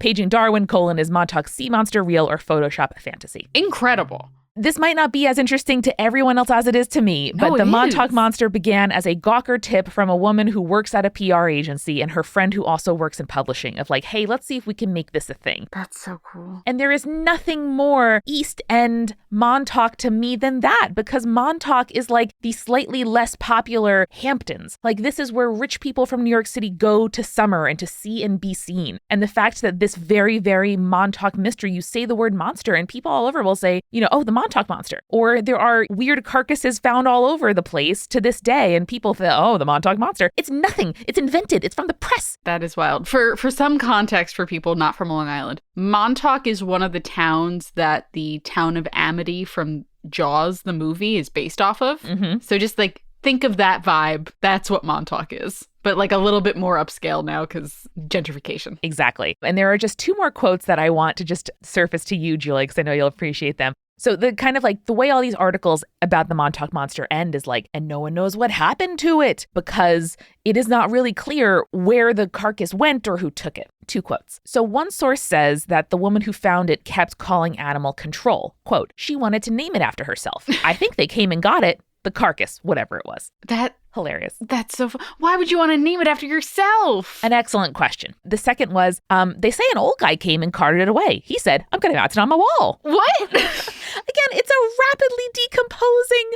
A: Paging Darwin, is Montauk sea monster real or Photoshop fantasy?
B: Incredible.
A: This might not be as interesting to everyone else as it is to me, but the Montauk Monster began as a Gawker tip from a woman who works at a PR agency and her friend who also works in publishing of like, hey, let's see if we can make this a thing.
B: That's so cool.
A: And there is nothing more East End Montauk to me than that, because Montauk is like the slightly less popular Hamptons. Like this is where rich people from New York City go to summer and to see and be seen. And the fact that this very, very Montauk mystery, you say the word monster and people all over will say, oh, the Montauk Monster. Or there are weird carcasses found all over the place to this day. And people think, oh, the Montauk Monster. It's nothing. It's invented. It's from the press.
B: That is wild. For some context for people not from Long Island, Montauk is one of the towns that the town of Amity from Jaws, the movie, is based off of. So just like think of that vibe. That's what Montauk is. But like a little bit more upscale now because gentrification.
A: Exactly. And there are just two more quotes that I want to just surface to you, Julie, because I know you'll appreciate them. So the kind of like the way all these articles about the Montauk Monster end is like, and no one knows what happened to it because it is not really clear where the carcass went or who took it. Two quotes. So one source says that the woman who found it kept calling animal control. Quote, she wanted to name it after herself. I think they came and got it. The carcass, whatever it was.
B: That
A: Hilarious.
B: That's so Why would you want to name it after yourself?
A: An excellent question. The second was, they say an old guy came and carted it away. He said, I'm going to mount it on my wall.
B: What?
A: Again, it's a rapidly decomposing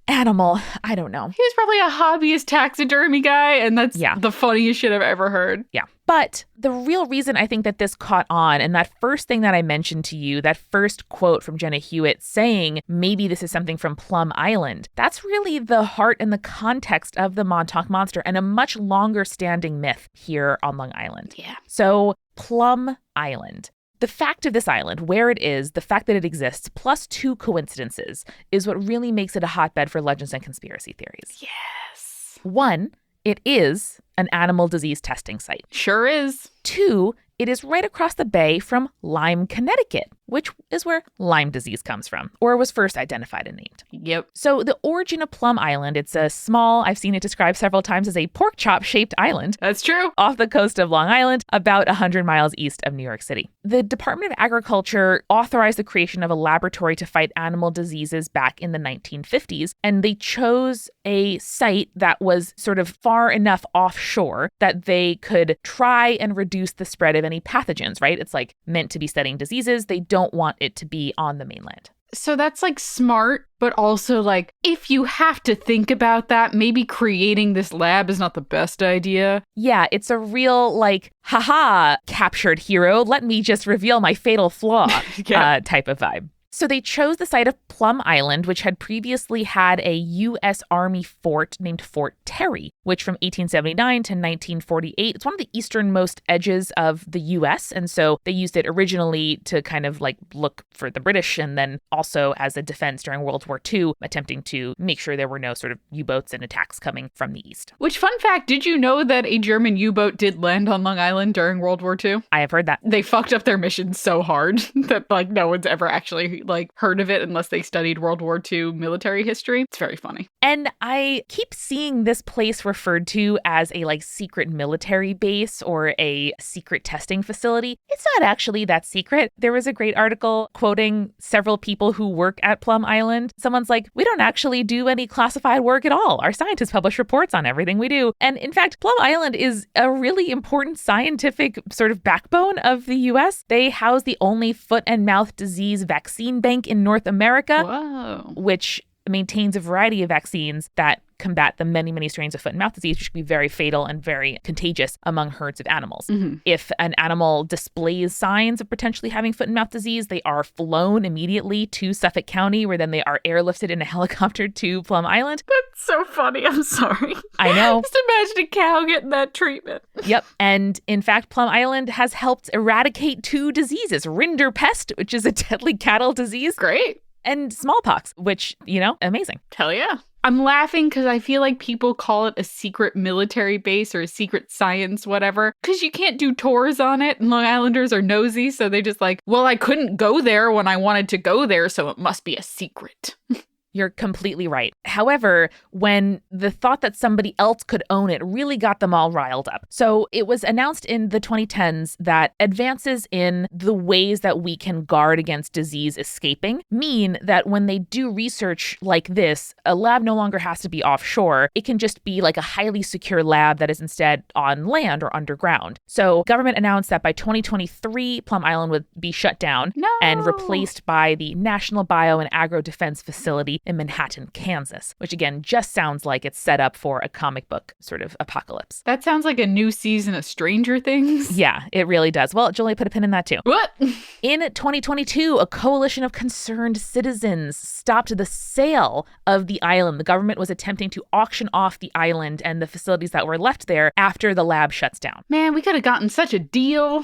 A: animal. I don't know.
B: He was probably a hobbyist taxidermy guy, and that's the funniest shit I've ever heard.
A: Yeah. But the real reason I think that this caught on, and that first thing that I mentioned to you, that first quote from Jenna Hewitt saying maybe this is something from Plum Island, that's really the heart and the context of the Montauk Monster and a much longer standing myth here on Long Island.
B: Yeah.
A: So Plum Island. The fact of this island, where it is, the fact that it exists, plus two coincidences, is what really makes it a hotbed for legends and conspiracy theories.
B: Yes.
A: One, it is an animal disease testing site.
B: Sure is.
A: Two, it is right across the bay from Lyme, Connecticut, which is where Lyme disease comes from, or was first identified and named.
B: Yep.
A: So the origin of Plum Island, it's a small, I've seen it described several times as a pork chop shaped island.
B: That's true.
A: Off the coast of Long Island, about 100 miles east of New York City. The Department of Agriculture authorized the creation of a laboratory to fight animal diseases back in the 1950s, and they chose a site that was sort of far enough offshore that they could try and reduce the spread of any pathogens, right? It's like meant to be studying diseases. They don't want it to be on the mainland.
B: So that's like smart, but also like, if you have to think about that, maybe creating this lab is not the best idea.
A: Yeah, it's a real like, haha, captured hero. Let me just reveal my fatal flaw type of vibe. So they chose the site of Plum Island, which had previously had a U.S. Army fort named Fort Terry, which from 1879 to 1948, it's one of the easternmost edges of the U.S. And so they used it originally to kind of like look for the British and then also as a defense during World War II, attempting to make sure there were no sort of U-boats and attacks coming from the east.
B: Which, fun fact, did you know that a German U-boat did land on Long Island during World War II?
A: I have heard that.
B: They fucked up their mission so hard that like no one's ever actually like heard of it unless they studied World War II military history. It's very funny.
A: And I keep seeing this place referred to as a like secret military base or a secret testing facility. It's not actually that secret. There was a great article quoting several people who work at Plum Island. Someone's like, we don't actually do any classified work at all. Our scientists publish reports on everything we do. And in fact, Plum Island is a really important scientific sort of backbone of the U.S. They house the only foot and mouth disease vaccine bank in North America, which maintains a variety of vaccines that combat the many, many strains of foot and mouth disease, which can be very fatal and very contagious among herds of animals. Mm-hmm. If an animal displays signs of potentially having foot and mouth disease, they are flown immediately to Suffolk County, where then they are airlifted in a helicopter to Plum Island.
B: That's so funny. I'm sorry.
A: I know.
B: Just imagine a cow getting that treatment.
A: Yep. And in fact, Plum Island has helped eradicate two diseases, rinderpest, which is a deadly cattle disease.
B: Great.
A: And smallpox, which, you know, amazing.
B: Hell yeah. I'm laughing because I feel like people call it a secret military base or a secret science, whatever, because you can't do tours on it. And Long Islanders are nosy. So they just like, well, I couldn't go there when I wanted to go there. So it must be a secret.
A: You're completely right. However, when the thought that somebody else could own it really got them all riled up. So it was announced in the 2010s that advances in the ways that we can guard against disease escaping mean that when they do research like this, a lab no longer has to be offshore. It can just be like a highly secure lab that is instead on land or underground. So government announced that by 2023, Plum Island would be shut down and replaced by the National Bio and Agro Defense Facility in Manhattan, Kansas, which again just sounds like it's set up for a comic book sort of apocalypse.
B: That sounds like a new season of Stranger Things.
A: Yeah, it really does. Well, Julie put a pin in that too.
B: What?
A: In 2022, a coalition of concerned citizens stopped the sale of the island. The government was attempting to auction off the island and the facilities that were left there after the lab shuts down.
B: Man, we could have gotten such a deal.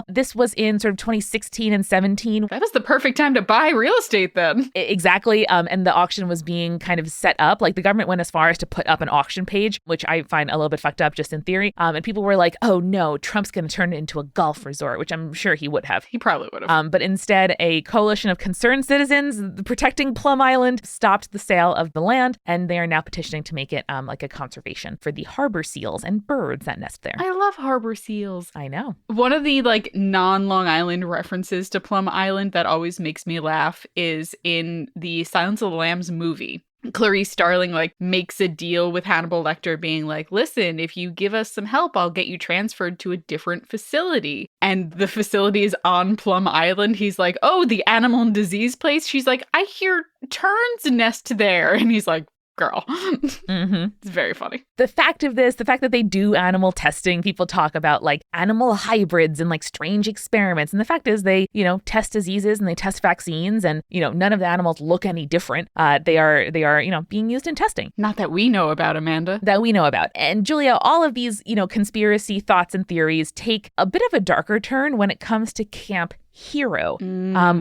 A: This was in sort of 2016 and 17.
B: That was the perfect time to buy real estate then.
A: Exactly. And the auction was being kind of set up. Like the government went as far as to put up an auction page, which I find a little bit fucked up just in theory. And people were like, oh no, Trump's going to turn it into a golf resort, which I'm sure he would have.
B: He probably would have.
A: But instead, a coalition of concerned citizens protecting Plum Island stopped the sale of the land. And they are now petitioning to make it like a conservation for the harbor seals and birds that nest there.
B: I love harbor seals.
A: I know.
B: One of the like non-Long Island references to Plum Island that always makes me laugh is in the Silence of the Lambs movie. Clarice Starling like makes a deal with Hannibal Lecter being like, listen, if you give us some help, I'll get you transferred to a different facility. And the facility is on Plum Island. He's like, oh, the animal and disease place. She's like, I hear terns nest there. And he's like, girl. It's very funny.
A: The fact that they do animal testing, people talk about like animal hybrids and like strange experiments. And the fact is they, test diseases and they test vaccines and, none of the animals look any different. They are, being used in testing.
B: Not that we know about, Amanda.
A: That we know about. And Julia, all of these, conspiracy thoughts and theories take a bit of a darker turn when it comes to Camp Hero,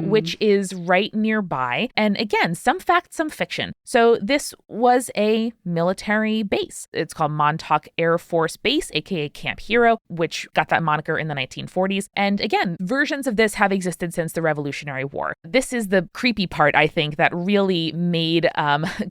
A: which is right nearby. And again, some fact, some fiction. So this was a military base. It's called Montauk Air Force Base, aka Camp Hero, which got that moniker in the 1940s. And again, versions of this have existed since the Revolutionary War. This is the creepy part, I think, that really made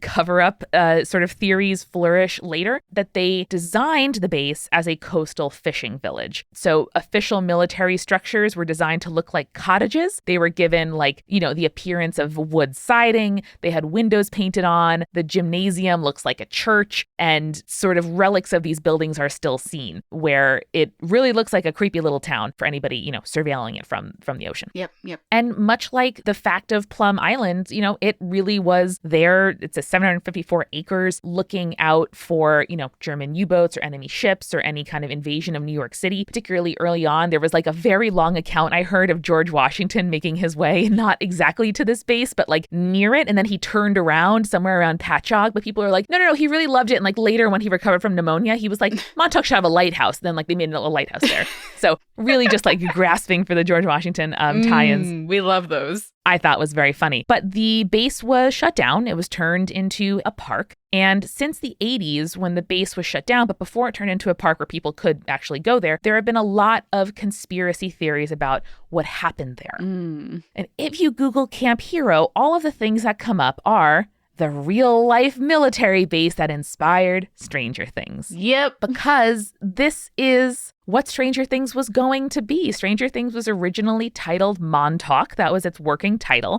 A: cover-up sort of theories flourish later, that they designed the base as a coastal fishing village. So official military structures were designed to look like cottages. They were given the appearance of wood siding. They had windows painted on. The gymnasium looks like a church, and sort of relics of these buildings are still seen, where it really looks like a creepy little town for anybody, surveilling it from the ocean.
B: Yep.
A: And much like the fact of Plum Island, it really was there. It's a 754 acres looking out for, German U-boats or enemy ships or any kind of invasion of New York City. Particularly early on, there was like a very long account I heard of George Washington making his way, not exactly to this base, but like near it. And then he turned around somewhere around Patchogue. But people are like, no, he really loved it. And like later when he recovered from pneumonia, he was like, Montauk should have a lighthouse. And then like they made a lighthouse there. So really just like grasping for the George Washington tie-ins.
B: We love those.
A: I thought was very funny. But the base was shut down. It was turned into a park. And since the 80s, when the base was shut down, but before it turned into a park where people could actually go there have been a lot of conspiracy theories about what happened there. And if you Google Camp Hero, all of the things that come up are the real-life military base that inspired Stranger Things.
B: Yep.
A: Because this is what Stranger Things was going to be. Stranger Things was originally titled Montauk. That was its working title.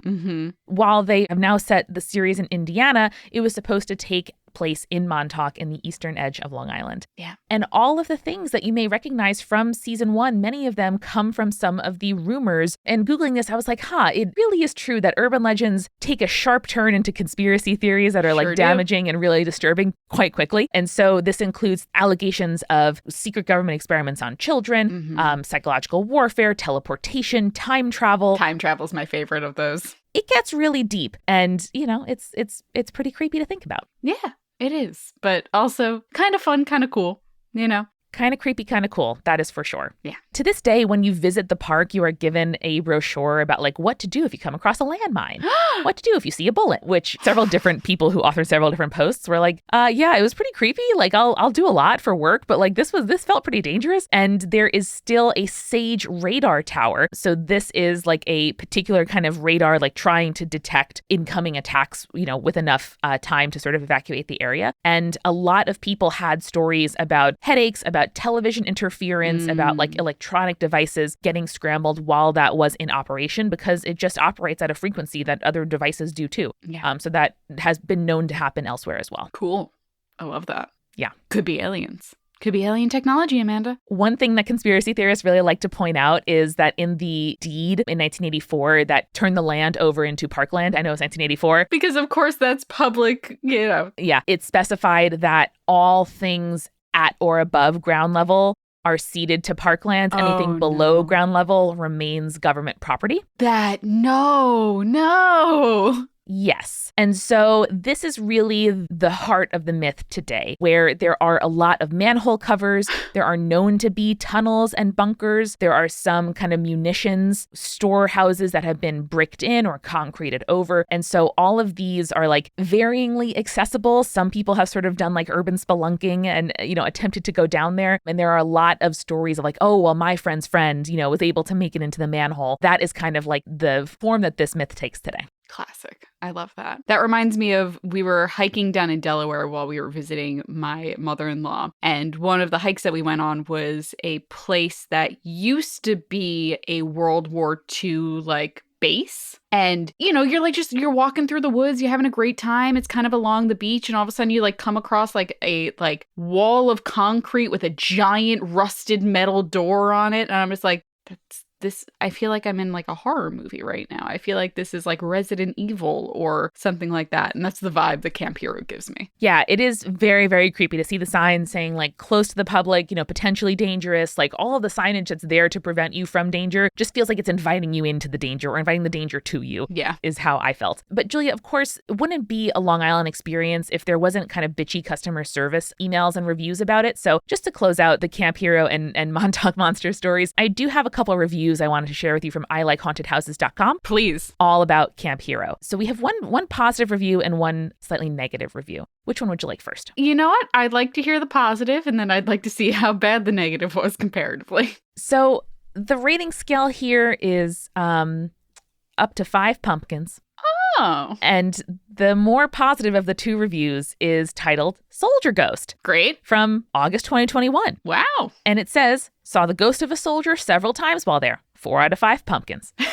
A: While they have now set the series in Indiana, it was supposed to take place in Montauk in the eastern edge of Long Island.
B: Yeah.
A: And all of the things that you may recognize from season 1, many of them come from some of the rumors. And Googling this, I was like, it really is true that urban legends take a sharp turn into conspiracy theories that are like damaging and really disturbing quite quickly. And so this includes allegations of secret government experiments on children, psychological warfare, teleportation, time travel.
B: Time travel's my favorite of those.
A: It gets really deep, and it's pretty creepy to think about.
B: Yeah, it is, but also kind of fun, kind of cool,
A: Kind of creepy, kind of cool. That is for sure.
B: Yeah.
A: To this day, when you visit the park, you are given a brochure about like what to do if you come across a landmine, what to do if you see a bullet, which several different people who authored several different posts were like, yeah, it was pretty creepy. Like I'll do a lot for work, but like this felt pretty dangerous. And there is still a SAGE radar tower. So this is like a particular kind of radar, like trying to detect incoming attacks, with enough time to sort of evacuate the area. And a lot of people had stories about headaches, about television interference, about like electronic devices getting scrambled while that was in operation, because it just operates at a frequency that other devices do too.
B: Yeah.
A: So that has been known to happen elsewhere as well.
B: Cool. I love that.
A: Yeah.
B: Could be aliens. Could be alien technology, Amanda.
A: One thing that conspiracy theorists really like to point out is that in the deed in 1984 that turned the land over into parkland, I know it's 1984.
B: Because of course that's public,
A: Yeah, it specified that all things at or above ground level are ceded to parklands. Anything below ground level remains government property.
B: No.
A: Yes. And so this is really the heart of the myth today, where there are a lot of manhole covers. There are known to be tunnels and bunkers. There are some kind of munitions storehouses that have been bricked in or concreted over. And so all of these are like varyingly accessible. Some people have sort of done like urban spelunking and, attempted to go down there. And there are a lot of stories of like, oh, well, my friend's friend, was able to make it into the manhole. That is kind of like the form that this myth takes today.
B: Classic. I love that. That reminds me of, we were hiking down in Delaware while we were visiting my mother-in-law. And one of the hikes that we went on was a place that used to be a World War II, like, base. And, you're walking through the woods, you're having a great time. It's kind of along the beach. And all of a sudden you come across a wall of concrete with a giant rusted metal door on it. And I'm just like, I feel like I'm in a horror movie right now. I feel like this is Resident Evil or something like that. And that's the vibe that Camp Hero gives me.
A: Yeah, it is very, very creepy to see the signs saying close to the public, potentially dangerous. All of the signage that's there to prevent you from danger just feels like it's inviting you into the danger or inviting the danger to you.
B: Yeah.
A: Is how I felt. But Julia, of course, wouldn't it be a Long Island experience if there wasn't kind of bitchy customer service emails and reviews about it? So just to close out the Camp Hero and Montauk Monster stories, I do have a couple of reviews I wanted to share with you from ILikeHauntedHouses.com.
B: Please.
A: All about Camp Hero. So we have one positive review and one slightly negative review. Which one would you like first?
B: You know what? I'd like to hear the positive, and then I'd like to see how bad the negative was comparatively.
A: So the rating scale here is up to 5 pumpkins.
B: Oh.
A: And the more positive of the two reviews is titled Soldier Ghost.
B: Great.
A: From August 2021.
B: Wow.
A: And it says, saw the ghost of a soldier several times while there. 4 out of 5 pumpkins. I'd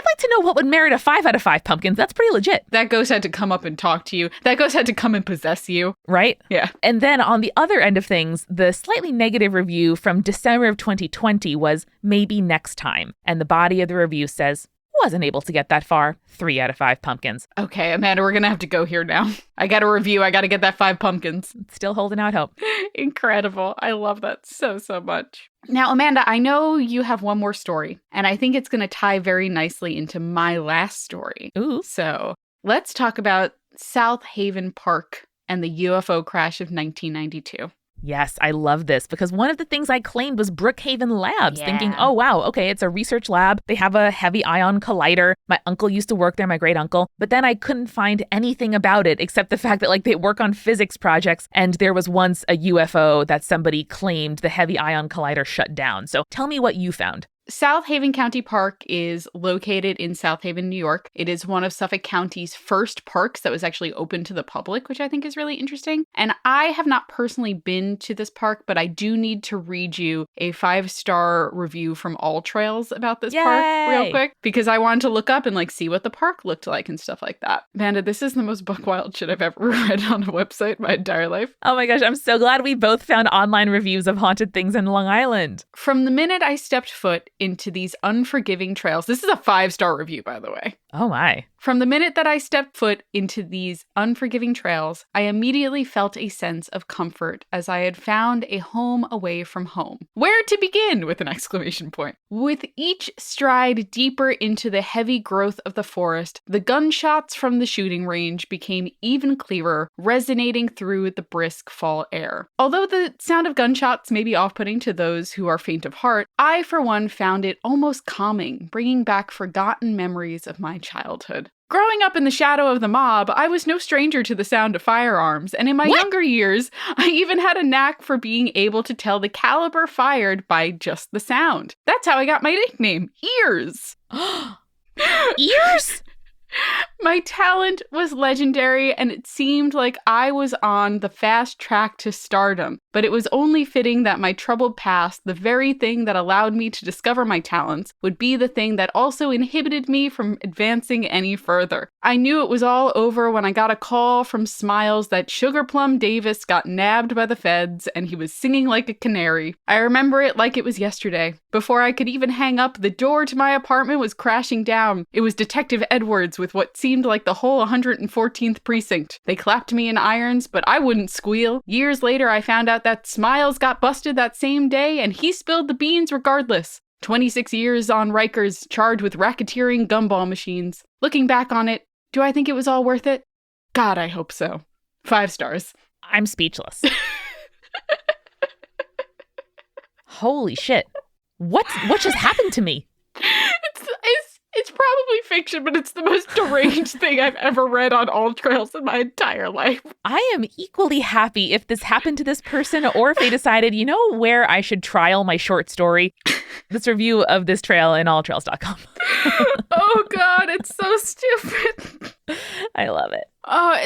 A: like to know what would merit a 5 out of 5 pumpkins. That's pretty legit.
B: That ghost had to come up and talk to you. That ghost had to come and possess you.
A: Right?
B: Yeah.
A: And then on the other end of things, the slightly negative review from December of 2020 was maybe next time. And the body of the review says, wasn't able to get that far. 3 out of 5 pumpkins.
B: Okay, Amanda, we're going to have to go here now. I got a review. I got to get that 5 pumpkins.
A: Still holding out hope.
B: Incredible. I love that so much. Now, Amanda, I know you have one more story, and I think it's going to tie very nicely into my last story.
A: Ooh.
B: So let's talk about South Haven Park and the UFO crash of 1992.
A: Yes, I love this because one of the things I claimed was Brookhaven Labs, thinking, oh, wow, okay, it's a research lab. They have a heavy ion collider. My uncle used to work there, my great uncle. But then I couldn't find anything about it except the fact that they work on physics projects. And there was once a UFO that somebody claimed the heavy ion collider shut down. So tell me what you found.
B: South Haven County Park is located in South Haven, New York. It is one of Suffolk County's first parks that was actually open to the public, which I think is really interesting. And I have not personally been to this park, but I do need to read you a 5-star review from All Trails about this park real quick, because I wanted to look up and see what the park looked like and stuff like that. Amanda, this is the most buck wild shit I've ever read on a website my entire life.
A: Oh my gosh, I'm so glad we both found online reviews of haunted things in Long Island.
B: From the minute I stepped foot into these unforgiving trails. This is a 5-star review, by the way.
A: Oh my.
B: From the minute that I stepped foot into these unforgiving trails, I immediately felt a sense of comfort as I had found a home away from home. Where to begin? With an exclamation point. With each stride deeper into the heavy growth of the forest, the gunshots from the shooting range became even clearer, resonating through the brisk fall air. Although the sound of gunshots may be off-putting to those who are faint of heart, I, for one, found it almost calming, bringing back forgotten memories of my childhood. Growing up in the shadow of the mob, I was no stranger to the sound of firearms, and in my younger years, I even had a knack for being able to tell the caliber fired by just the sound. That's how I got my nickname, Ears.
A: Ears?
B: My talent was legendary, and it seemed like I was on the fast track to stardom. But it was only fitting that my troubled past, the very thing that allowed me to discover my talents, would be the thing that also inhibited me from advancing any further. I knew it was all over when I got a call from Smiles that Sugar Plum Davis got nabbed by the feds and he was singing like a canary. I remember it like it was yesterday. Before I could even hang up, the door to my apartment was crashing down. It was Detective Edwards with what seemed like the whole 114th precinct. They clapped me in irons, but I wouldn't squeal. Years later, I found out that Smiles got busted that same day, and he spilled the beans regardless. 26 years on Rikers, charged with racketeering gumball machines. Looking back on it, do I think it was all worth it? God, I hope so. 5 stars.
A: I'm speechless. Holy shit. What just happened to me?
B: It's probably fiction, but it's the most deranged thing I've ever read on All Trails in my entire life.
A: I am equally happy if this happened to this person or if they decided, you know where I should trial my short story? This review of this trail in alltrails.com.
B: Oh God, it's so stupid.
A: I love it.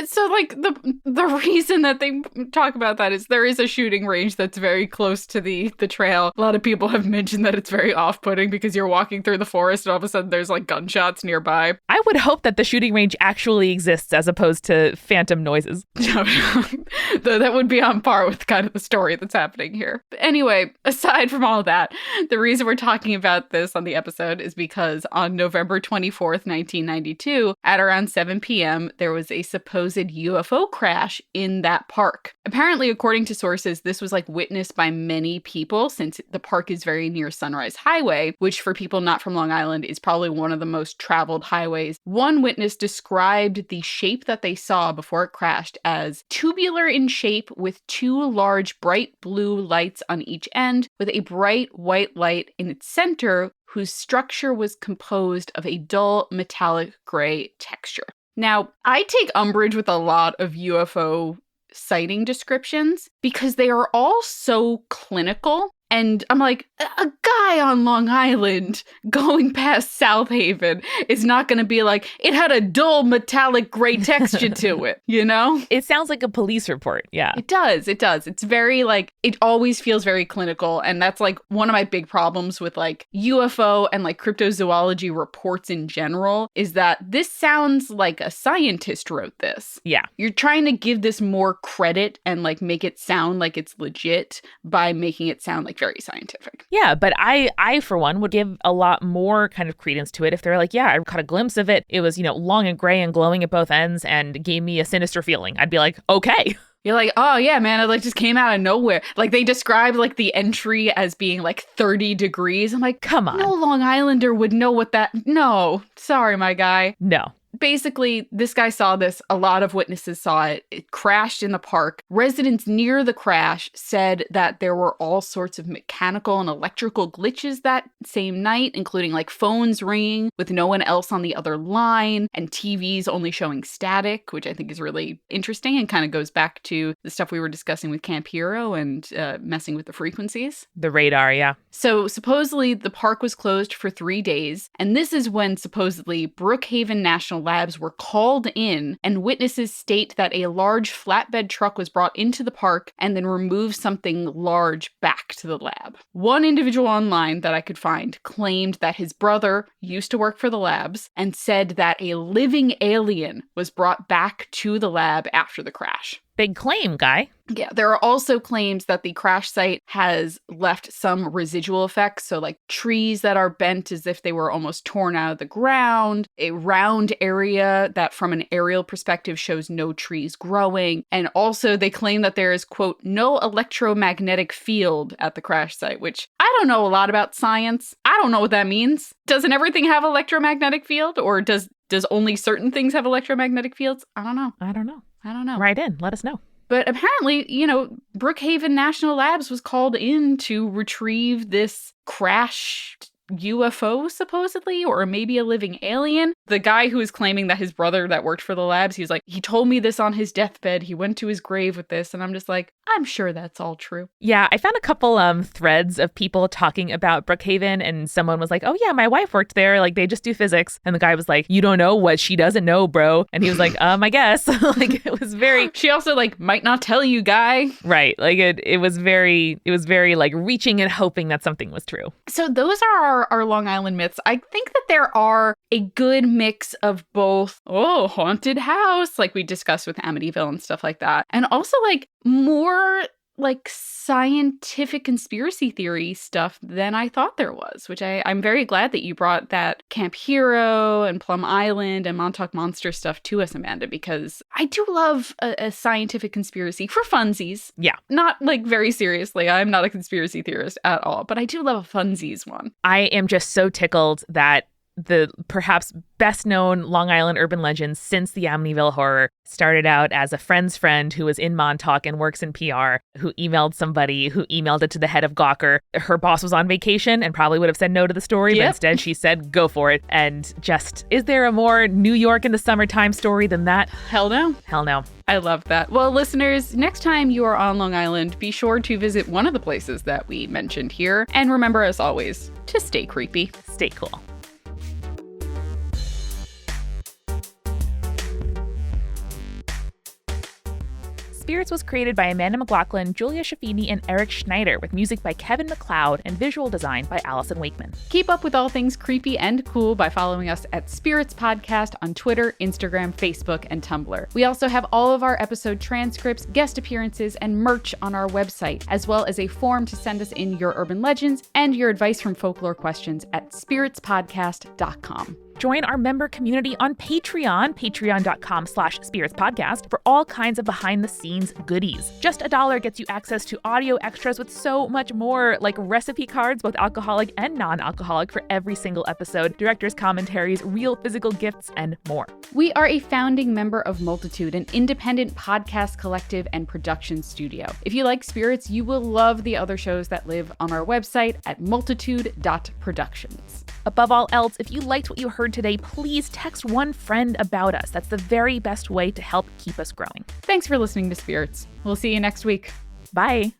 B: So like the reason that they talk about that is there is a shooting range that's very close to the trail. A lot of people have mentioned that it's very off-putting because you're walking through the forest and all of a sudden there's like gunshots nearby.
A: I would hope that the shooting range actually exists as opposed to phantom noises.
B: No, though that would be on par with kind of the story that's happening here. But anyway, aside from all that, the reason we're talking about this on the episode is because on November 24th, 1992, at around 7 p.m., there was a supposed UFO crash in that park. Apparently, according to sources, this was like witnessed by many people since the park is very near Sunrise Highway, which for people not from Long Island is probably one of the most traveled highways. One witness described the shape that they saw before it crashed as tubular in shape with two large bright blue lights on each end, with a bright white light in its center, whose structure was composed of a dull metallic gray texture. Now, I take umbrage with a lot of UFO sighting descriptions because they are all so clinical. And I'm like, a guy on Long Island going past South Haven is not going to be like, it had a dull metallic gray texture to it, you know?
A: It sounds like a police report. Yeah.
B: It does. It does. It's very like, it always feels very clinical. And that's like one of my big problems with like UFO and like cryptozoology reports in general is that this sounds like a scientist wrote this.
A: Yeah.
B: You're trying to give this more credit and like make it sound like it's legit by making it sound like very scientific.
A: Yeah, but I for one would give a lot more kind of credence to it if they're like, yeah, I caught a glimpse of it. It was, long and gray and glowing at both ends and gave me a sinister feeling. I'd be like, okay.
B: You're like, oh yeah, man, it like just came out of nowhere. Like they described like the entry as being like 30 degrees. I'm like,
A: come on.
B: No Long Islander would know what that. No, sorry, my guy.
A: No.
B: Basically, this guy saw this. A lot of witnesses saw it. It crashed in the park. Residents near the crash said that there were all sorts of mechanical and electrical glitches that same night, including like phones ringing with no one else on the other line and TVs only showing static, which I think is really interesting and kind of goes back to the stuff we were discussing with Camp Hero and messing with the frequencies.
A: The radar, yeah.
B: So supposedly the park was closed for 3 days, and this is when supposedly Brookhaven National Labs were called in, and witnesses state that a large flatbed truck was brought into the park and then removed something large back to the lab. One individual online that I could find claimed that his brother used to work for the labs and said that a living alien was brought back to the lab after the crash.
A: Big claim, guy.
B: Yeah, there are also claims that the crash site has left some residual effects. So like trees that are bent as if they were almost torn out of the ground, a round area that from an aerial perspective shows no trees growing. And also they claim that there is, quote, no electromagnetic field at the crash site, which I don't know a lot about science. I don't know what that means. Doesn't everything have electromagnetic field, or does only certain things have electromagnetic fields? I don't know.
A: I don't know.
B: Write
A: in. Let us know.
B: But apparently, Brookhaven National Labs was called in to retrieve this crashed UFO, supposedly, or maybe a living alien. The guy who was claiming that his brother that worked for the labs, he was like, he told me this on his deathbed. He went to his grave with this. And I'm just like, I'm sure that's all true.
A: Yeah, I found a couple threads of people talking about Brookhaven, and someone was like, oh yeah, my wife worked there. Like, they just do physics. And the guy was like, you don't know what she doesn't know, bro. And he was like, I guess. Like, it was very...
B: She also, like, might not tell you, guy.
A: Right. Like, it was very, like, reaching and hoping that something was true.
B: So those are our Long Island myths. I think that there are a good mix of both, haunted house, like we discussed with Amityville and stuff like that, and also like more like scientific conspiracy theory stuff than I thought there was, which I'm very glad that you brought that Camp Hero and Plum Island and Montauk Monster stuff to us, Amanda, because I do love a scientific conspiracy for funsies.
A: Yeah.
B: Not like very seriously. I'm not a conspiracy theorist at all, but I do love a funsies one.
A: I am just so tickled that the perhaps best known Long Island urban legend since the Amityville horror started out as a friend's friend who was in Montauk and works in PR, who emailed somebody who emailed it to the head of Gawker. Her boss was on vacation and probably would have said no to the story, but instead she said, go for it. And just, is there a more New York in the summertime story than that?
B: Hell no.
A: Hell no.
B: I love that. Well, listeners, next time you are on Long Island, be sure to visit one of the places that we mentioned here. And remember, as always, to stay creepy.
A: Stay cool. Spirits was created by Amanda McLaughlin, Julia Shaffini, and Eric Schneider, with music by Kevin MacLeod and visual design by Allison Wakeman.
B: Keep up with all things creepy and cool by following us at Spirits Podcast on Twitter, Instagram, Facebook, and Tumblr. We also have all of our episode transcripts, guest appearances, and merch on our website, as well as a form to send us in your urban legends and your advice from folklore questions at spiritspodcast.com.
A: Join our member community on Patreon, patreon.com/spiritspodcast, for all kinds of behind-the-scenes goodies. Just $1 gets you access to audio extras with so much more, like recipe cards, both alcoholic and non-alcoholic, for every single episode, director's commentaries, real physical gifts, and more.
B: We are a founding member of Multitude, an independent podcast collective and production studio. If you like Spirits, you will love the other shows that live on our website at multitude.productions.
A: Above all else, if you liked what you heard today, please text one friend about us. That's the very best way to help keep us growing.
B: Thanks for listening to Spirits. We'll see you next week.
A: Bye.